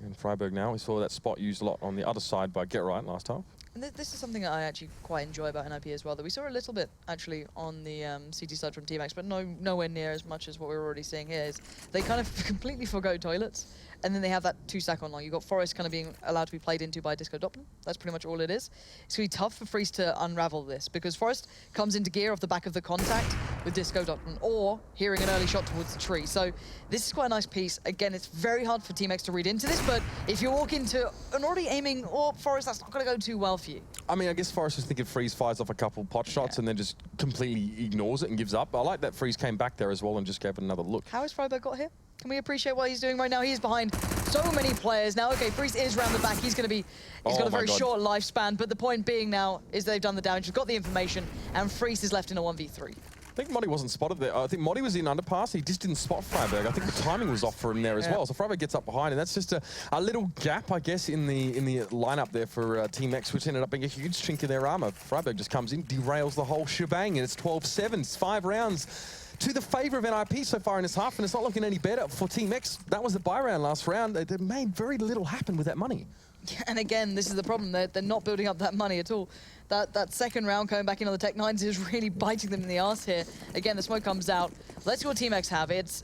In Freiburg now, we saw that spot used a lot on the other side by Get Right last half. And this is something that I actually quite enjoy about NiP as well, that we saw a little bit actually on the CT side from Team X, but nowhere near as much as what we're already seeing here. Is they kind of completely forgo toilets, and then they have that 2-stack on long. You've got Forest kind of being allowed to be played into by Disco Doppelin. That's pretty much all it is. It's going to be tough for Freeze to unravel this, because Forest comes into gear off the back of the contact with Disco Doppelin, or hearing an early shot towards the tree. So this is quite a nice piece. Again, it's very hard for Team X to read into this, but if you walk into an already aiming Forest, that's not going to go too well for you. I mean, I guess Forest is thinking Freeze fires off a couple pot shots and then just completely ignores it and gives up. I like that Freeze came back there as well and just gave it another look. How has Freiburg got here? Can we appreciate what he's doing right now? He's behind so many players now. Okay, Freeze is round the back. He's got a very short lifespan, but the point being now is they've done the damage, they've got the information, and Freeze is left in a 1v3. I think Modi wasn't spotted there. I think Modi was in underpass. He just didn't spot Freiburg. I think the timing was off for him there as well. So Freiburg gets up behind, and that's just a little gap, I guess, in the lineup there for Team X, which ended up being a huge chink in their armor. Freiburg just comes in, derails the whole shebang, and it's 12-7. It's 5 rounds to the favor of NiP so far in this half, and it's not looking any better for Team X. That was the buy round last round. They made very little happen with that money. And again, this is the problem. They're not building up that money at all. That second round coming back in on the Tech 9s is really biting them in the arse here. Again, the smoke comes out. Let's see what Team X have. It's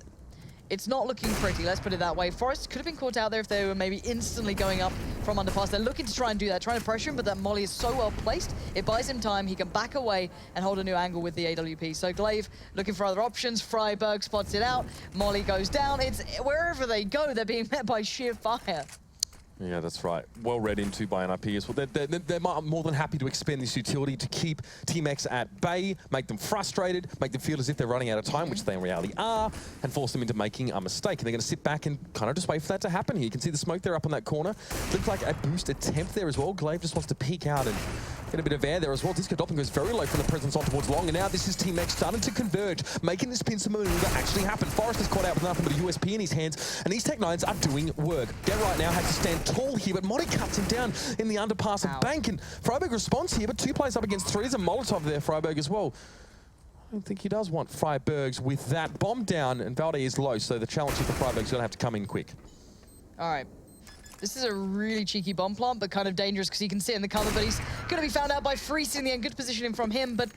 it's not looking pretty, let's put it that way. Forest could have been caught out there if they were maybe instantly going up from underpass. They're looking to try and do that, trying to pressure him, but that molly is so well placed, it buys him time. He can back away and hold a new angle with the AWP. So Glaive looking for other options. Freiberg spots it out. Molly goes down. It's wherever they go, they're being met by sheer fire. Yeah, that's right. Well read into by NiP as well. They're more than happy to expend this utility to keep Team X at bay, make them frustrated, make them feel as if they're running out of time, which they in reality are, and force them into making a mistake. And they're going to sit back and kind of just wait for that to happen here. You can see the smoke there up on that corner. Looks like a boost attempt there as well. Glaive just wants to peek out and get a bit of air there as well. Disco Doppler goes very low from the presence on towards long, and now this is Team X starting to converge, making this pincer maneuver actually happen. Forrest is caught out with nothing but a USP in his hands, and these Tech9s are doing work. Get right now has to stand tall here, but Modi cuts him down in the underpass of Bank, and Freiberg responds here, but 2 players up against 3. There's a Molotov there, Freiberg as well. I don't think he does want Freibergs with that bomb down, and Valde is low, so the challenge for Freiberg's going to have to come in quick. All right. This is a really cheeky bomb plant, but kind of dangerous because he can sit in the cover, but he's going to be found out by Freeze in the end. Good positioning from him, but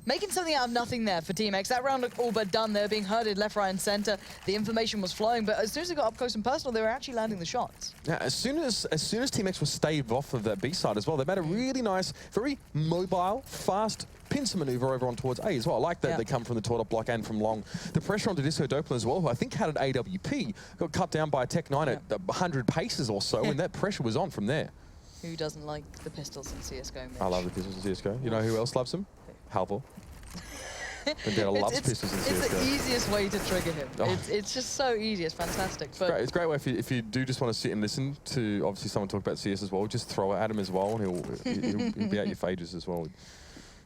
making something out of nothing there for Team X. That round looked all but done. They were being herded left, right, and center. The information was flowing, but as soon as they got up close and personal, they were actually landing the shots. Yeah, as soon as Team X was staved off of that B side as well, they made a really nice, very mobile, fast pincer maneuver over on towards A as well. I like that they come from the top block and from long. The pressure onto Disco Doppler as well, who I think had an AWP, got cut down by a Tech9 at 100 paces or so, and that pressure was on from there. Who doesn't like the pistols in CSGO, Mitch? I love the pistols in CSGO. You know who else loves them? Halvor. Vendetta loves pistols in CSGO. It's the easiest way to trigger him. Oh. It's just so easy. It's fantastic. But it's a great way if you do just want to sit and listen to obviously someone talk about CS as well. Just throw it at him as well, and he'll be at your phages as well.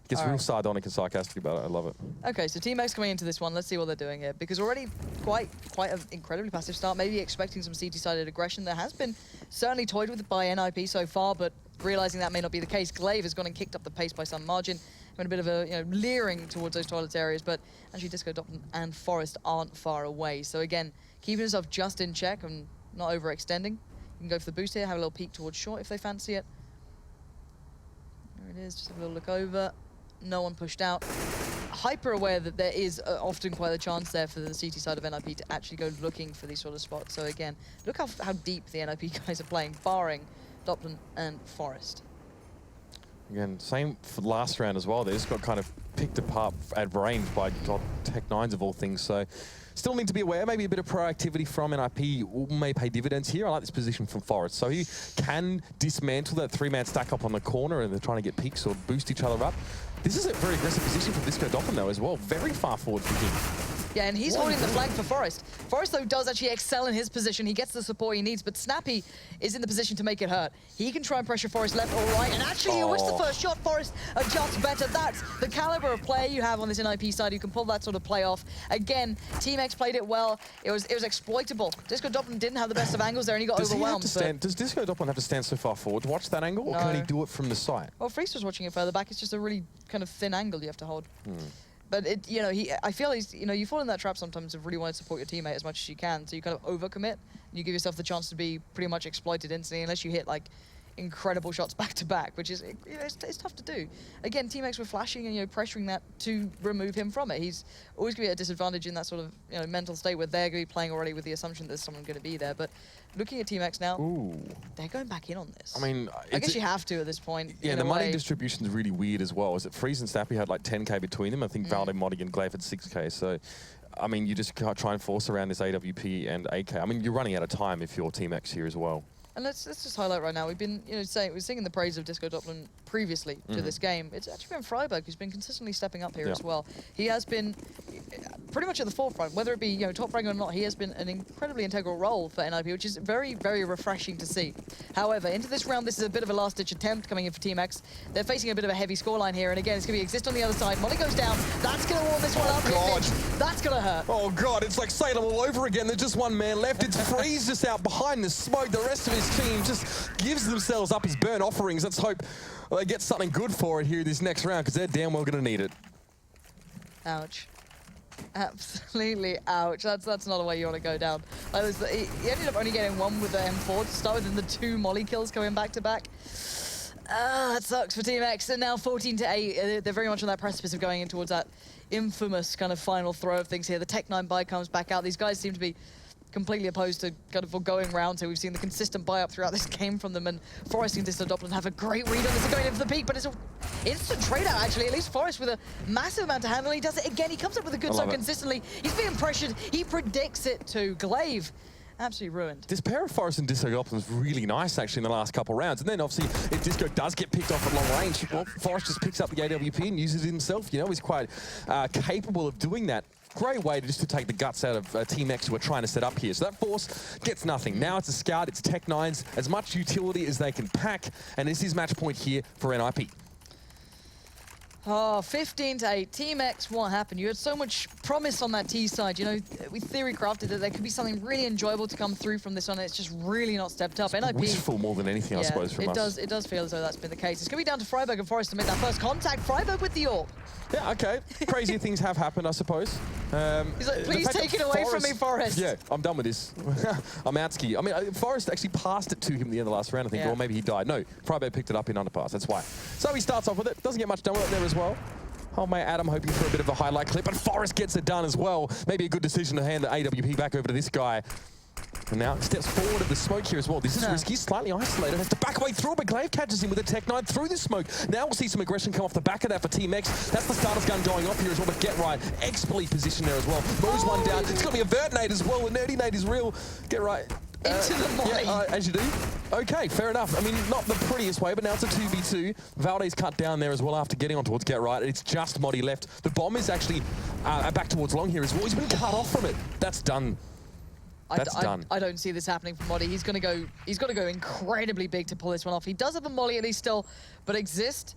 Gets real sardonic and sarcastic about it. I love it. Okay, so Team X coming into this one. Let's see what they're doing here, because already quite an incredibly passive start. Maybe expecting some CT-sided aggression. There has been certainly toyed with by NiP so far, but realizing that may not be the case, Glaive has gone and kicked up the pace by some margin. Having a bit of a leering towards those toilets areas, but actually Disco Doppler and Forest aren't far away. So again, keeping himself just in check and not overextending. You can go for the boost here, have a little peek towards short if they fancy it. There it is. Just have a little look over. No one pushed out. Hyper aware that there is often quite a chance there for the CT side of NiP to actually go looking for these sort of spots. So again, look how deep the NiP guys are playing, barring Doppler and Forest. Again, same for the last round as well. They just got kind of picked apart at range by Tech9s of all things. So still need to be aware. Maybe a bit of proactivity from NiP may pay dividends here. I like this position from Forest. So he can dismantle that 3-man stack up on the corner, and they're trying to get peaks or boost each other up. This is a very aggressive position from Disco Doppler though as well. Very far forward for him. Yeah, and he's holding the flank for Forest. Forest, though, does actually excel in his position. He gets the support he needs, but Snappy is in the position to make it hurt. He can try and pressure Forest left or right, and actually he was the first shot. Forest adjusts better. That's the caliber of player you have on this NiP side. You can pull that sort of play off. Again, Team X played it well. It was exploitable. Disco Doppler didn't have the best of angles there, and he got overwhelmed. Does Disco Doppler have to stand so far forward to watch that angle, or can he do it from the side? Well, Freeze was watching it further back. It's just a really kind of thin angle you have to hold. But I feel he's, you fall in that trap sometimes of really wanting to support your teammate as much as you can. So you kind of overcommit, and you give yourself the chance to be pretty much exploited instantly, unless you hit like incredible shots back to back, which is it's tough to do. Again, Team X were flashing and pressuring that to remove him from it. He's always going to be at a disadvantage in that sort of mental state where they're going to be playing already with the assumption that there's someone going to be there. But looking at Team X now, they're going back in on this. I mean, I guess you have to at this point. Yeah, the money distribution is really weird as well. Is it Freeze and Snappy had like 10k between them? I think Valde, Modi, and Glaive had 6k. So, I mean, you just can't try and force around this AWP and AK. I mean, you're running out of time if you're Team X here as well. And let's just highlight right now. We've been, we're singing the praise of Disco Doppler previously to this game. It's actually been Freiberg who's been consistently stepping up here as well. He has been pretty much at the forefront, whether it be top frag or not. He has been an incredibly integral role for NiP, which is very, very refreshing to see. However, into this round, this is a bit of a last-ditch attempt coming in for Team X. They're facing a bit of a heavy scoreline here, and again, it's going to be Exist on the other side. Molly goes down. That's going to warm this one up. God. That's going to hurt. Oh God, it's like Salem all over again. There's just one man left. It's Freeze just out behind the smoke. The rest of his team just gives themselves up as burnt offerings. Let's hope they get something good for it here this next round, because they're damn well going to need it. Ouch. Absolutely ouch. That's not a way you want to go down. He ended up only getting one with the M4 to start with, and the 2 molly kills coming back to back. That sucks for Team X. And now 14-8. They're very much on that precipice of going in towards that infamous kind of final throw of things here. The Tech9 buy comes back out. These guys seem to be completely opposed to kind of going round. So we've seen the consistent buy up throughout this game from them, and Forest and Distant have a great read on this. They're going in for the peak, but it's an instant trade out actually. At least Forest with a massive amount to handle. He does it again. He comes up with a good zone consistently. He's being pressured. He predicts it too. Glaive. Absolutely ruined. This pair of Forest and Disco Goblins really nice actually in the last couple of rounds. And then obviously if Disco does get picked off at long range, well, Forest just picks up the AWP and uses it himself. You know, he's quite capable of doing that. Great way just to take the guts out of Team X who are trying to set up here. So that Force gets nothing. Now it's a Scout, it's Tech-9s, as much utility as they can pack. And this is match point here for NiP. Oh, 15-8. Team X, what happened? You had so much promise on that T side. You know, we theory crafted that there could be something really enjoyable to come through from this one. It's just really not stepped up. NiP, wistful more than anything, I suppose, from us. It does feel as though that's been the case. It's going to be down to Freiburg and Forest to make that first contact. Freiburg with the AWP. Yeah, okay. Crazy things have happened, I suppose. He's like, please take it away from me, Forest. Yeah, I'm done with this. I'm out ski. I mean, Forest actually passed it to him at the end of the last round, I think, or maybe he died. No, Freiburg picked it up in underpass, that's why. So he starts off with it, doesn't get much done with it there as well. Oh, mate, Adam hoping for a bit of a highlight clip, but Forest gets it done as well. Maybe a good decision to hand the AWP back over to this guy. And now steps forward of the smoke here as well. This is risky, slightly isolated. Has to back away through, but Glaive catches him with a Tech-9 through the smoke. Now we'll see some aggression come off the back of that for Team X. That's the starter's gun going off here as well, but Get Right, expertly positioned there as well. Mows one down. It's going to be a vert nade as well. The nerdy nade is real. Get Right. Into the molly. Yeah, as you do. Okay, fair enough. I mean, not the prettiest way, but now it's a 2v2. Valde's cut down there as well after getting on towards Get Right. It's just Modi left. The bomb is actually back towards long here as well. He's been cut off from it. That's done. That's done. I don't see this happening for Modi. He's got to go incredibly big to pull this one off. He does have a molly at least still, but Exist,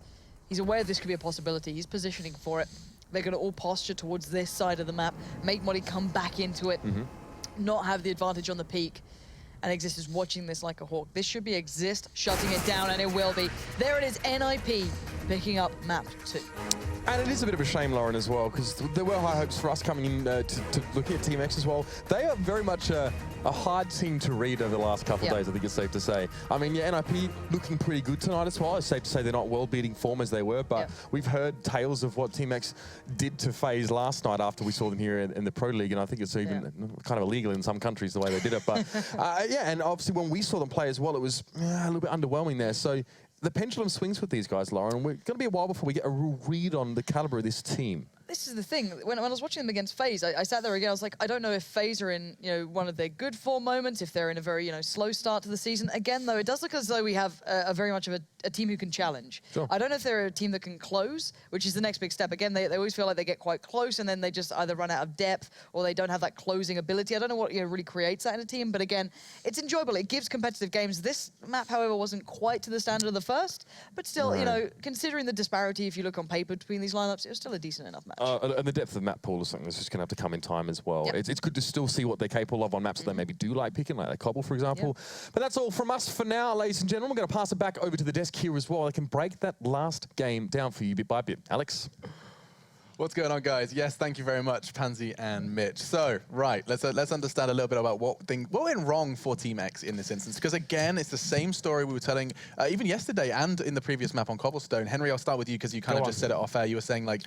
he's aware this could be a possibility. He's positioning for it. They're going to all posture towards this side of the map, make Modi come back into it, not have the advantage on the peak. And Exist is watching this like a hawk. This should be Exist shutting it down, and it will be. There it is, NiP picking up map 2. And it is a bit of a shame, Lauren, as well, because there were high hopes for us coming in to look at Team X as well. They are very much a hard team to read over the last couple of days, I think it's safe to say. I mean, yeah, NiP looking pretty good tonight as well. It's safe to say they're not world-beating form as they were, but we've heard tales of what Team X did to FaZe last night after we saw them here in the Pro League, and I think it's even kind of illegal in some countries the way they did it. But yeah, and obviously when we saw them play as well, it was a little bit underwhelming there. So the pendulum swings with these guys, Lauren. We're going to be a while before we get a real read on the caliber of this team. This is the thing. When I was watching them against FaZe, I sat there again. I was like, I don't know if FaZe are in one of their good form moments, if they're in a very slow start to the season. Again, though, it does look as though we have a very much of a team who can challenge. Sure. I don't know if they're a team that can close, which is the next big step. Again, they always feel like they get quite close, and then they just either run out of depth or they don't have that closing ability. I don't know what really creates that in a team, but again, it's enjoyable. It gives competitive games. This map, however, wasn't quite to the standard of the first, but still, considering the disparity, if you look on paper between these lineups, it was still a decent enough match. And the depth of map pool is something that's just going to have to come in time as well. It's good to still see what they're capable of on maps that they maybe do like picking, like Cobble, for example. But that's all from us for now, ladies and gentlemen. We're going to pass it back over to the desk here as well. I can break that last game down for you bit by bit. Alex? What's going on, guys? Yes, thank you very much, Pansy and Mitch. So, right, let's understand a little bit about what went wrong for Team X in this instance. Because again, it's the same story we were telling even yesterday and in the previous map on Cobblestone. Henry, I'll start with you because you kind of just said it off air. You were saying like,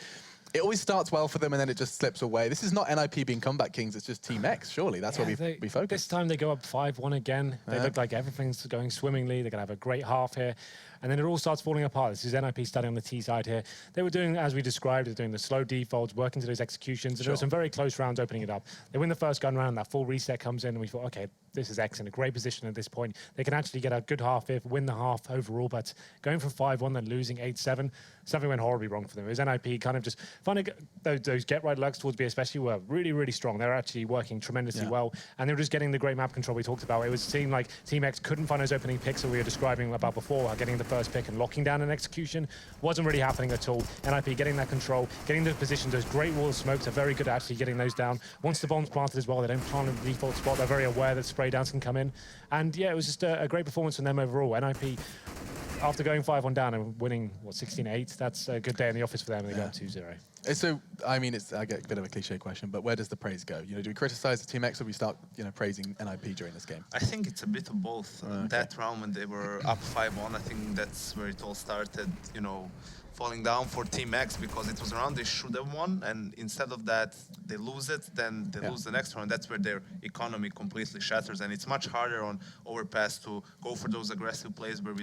it always starts well for them and then it just slips away. This is not NiP being comeback kings, it's just Team X, surely. That's where we focus. This time they go up 5-1 again. They look like everything's going swimmingly. They're going to have a great half here. And then it all starts falling apart. This is NiP starting on the T side here. They were doing, as we described, they're doing the slow defaults, working to those executions. And there were some very close rounds opening it up. They win the first gun round, that full reset comes in, and we thought, okay, this is X in a great position at this point. They can actually get a good half here, win the half overall, but going from 5-1, then losing 8-7, something went horribly wrong for them. It was NiP kind of just finding those get-right lurks towards B especially were really, really strong. They were actually working tremendously well, and they were just getting the great map control we talked about. It was seemed like Team X couldn't find those opening picks that we were describing about before, getting the first pick and locking down an execution. Wasn't really happening at all. NiP getting that control, getting the positions, those great wall smokes are very good at actually getting those down. Once the bomb's planted as well, they don't plant in the default spot. They're very aware that spray downs can come in. And yeah, it was just a great performance from them overall. NiP, after going 5-1 down and winning, what, 16-8, that's a good day in the office for them, and they go 2-0. So, I mean, I get a bit of a cliche question, but where does the praise go? Do we criticize the Team X or we start, praising NiP during this game? I think it's a bit of both. That round when they were up 5-1, I think that's where it all started. falling down for Team X because it was a round they should have won, and instead of that, they lose it, then they lose the next round. That's where their economy completely shatters, and it's much harder on Overpass to go for those aggressive plays where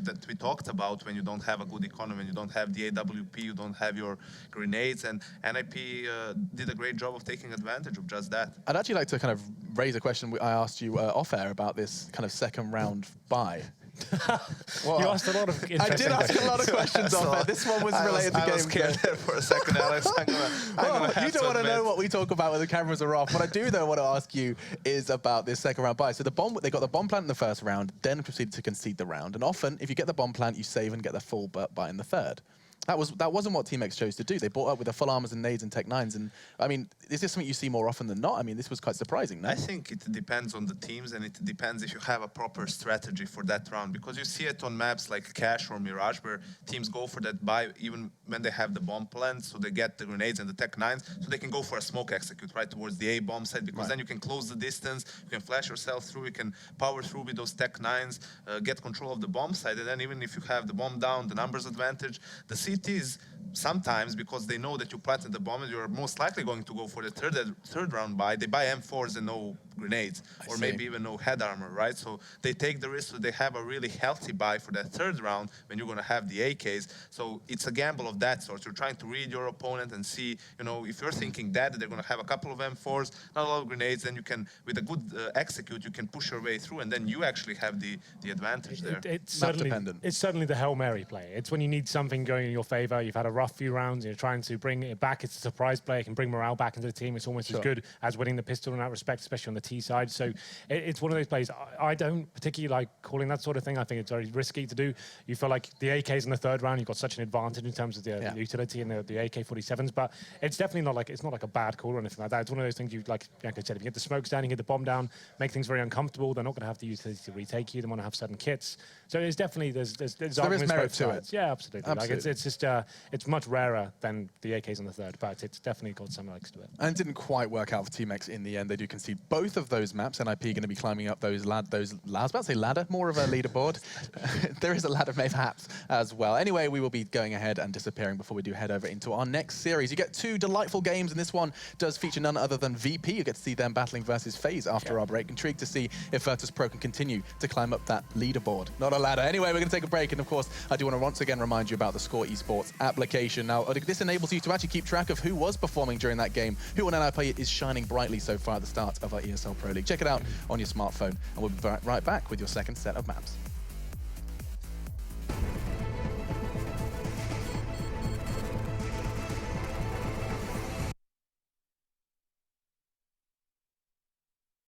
that we talked about when you don't have a good economy, when you don't have the AWP, you don't have your grenades, and NiP did a great job of taking advantage of just that. I'd actually like to kind of raise a question I asked you off air about this kind of second round bye. You asked a lot of I did ask a lot of questions off air. This one was related to games. I was scared there for a second, Alex. I'm gonna have you don't want to know what we talk about when the cameras are off. What I do, though, want to ask you is about this second round bye. So they got the bomb plant in the first round, then proceeded to concede the round. And often, if you get the bomb plant, you save and get the full bye in the third. That wasn't what Team X chose to do. They brought up with the full armors and nades and Tech 9s. And I mean, is this something you see more often than not? I mean, this was quite surprising, no? I think it depends on the teams, and it depends if you have a proper strategy for that round. Because you see it on maps like Cash or Mirage, where teams go for that buy even when they have the bomb plant, so they get the grenades and the Tech 9s, so they can go for a smoke execute right towards the A bomb side, because then you can close the distance, you can flash yourself through, you can power through with those Tech 9s, get control of the bomb side, and then even if you have the bomb down, the numbers advantage, the CTs sometimes, because they know that you planted the bomb and you're most likely going to go for the third round buy, they buy M4s and no grenades, or maybe even no head armor, right? So they take the risk, so they have a really healthy buy for that third round when you're going to have the AKs. So it's a gamble of that sort. You're trying to read your opponent and see, you know, if you're thinking that they're going to have a couple of M4s, not a lot of grenades, then you can, with a good execute, you can push your way through, and then you actually have the advantage there. It's certainly the Hail Mary play. It's when you need something going in your favor. You've had a rough few rounds, you're trying to bring it back. It's a surprise play. It can bring morale back into the team. It's almost as good as winning the pistol in that respect, especially on the T side. So it's one of those plays. I don't particularly like calling that sort of thing. I think it's very risky to do. You feel like the AKs in the third round, you've got such an advantage in terms of the utility and the AK-47s, but it's definitely not like, it's not like a bad call or anything like that. It's one of those things you, like Janko said, if you get the smokes down, you get the bomb down, make things very uncomfortable. They're not going to have the utility to retake you. They want to have certain kits. So it's definitely, there's arguments merit both to sides. it. Yeah, absolutely. Like it's just, it's much rarer than the AKs in the third, but it's definitely got some legs to it. And it didn't quite work out for Team X in the end. They do concede both of those maps. NiP going to be climbing up those I was about to say ladder, more of a leaderboard. There is a ladder perhaps as well. Anyway, we will be going ahead and disappearing before we do head over into our next series. You get two delightful games, and this one does feature none other than VP. You get to see them battling versus FaZe after our break. Intrigued to see if Virtus Pro can continue to climb up that leaderboard. Not a ladder. Anyway, we're going to take a break, and of course, I do want to once again remind you about the Score Esports application. Now, this enables you to actually keep track of who was performing during that game, who on NiP is shining brightly so far at the start of our ESL Pro League. Check it out on your smartphone, and we'll be right back with your second set of maps.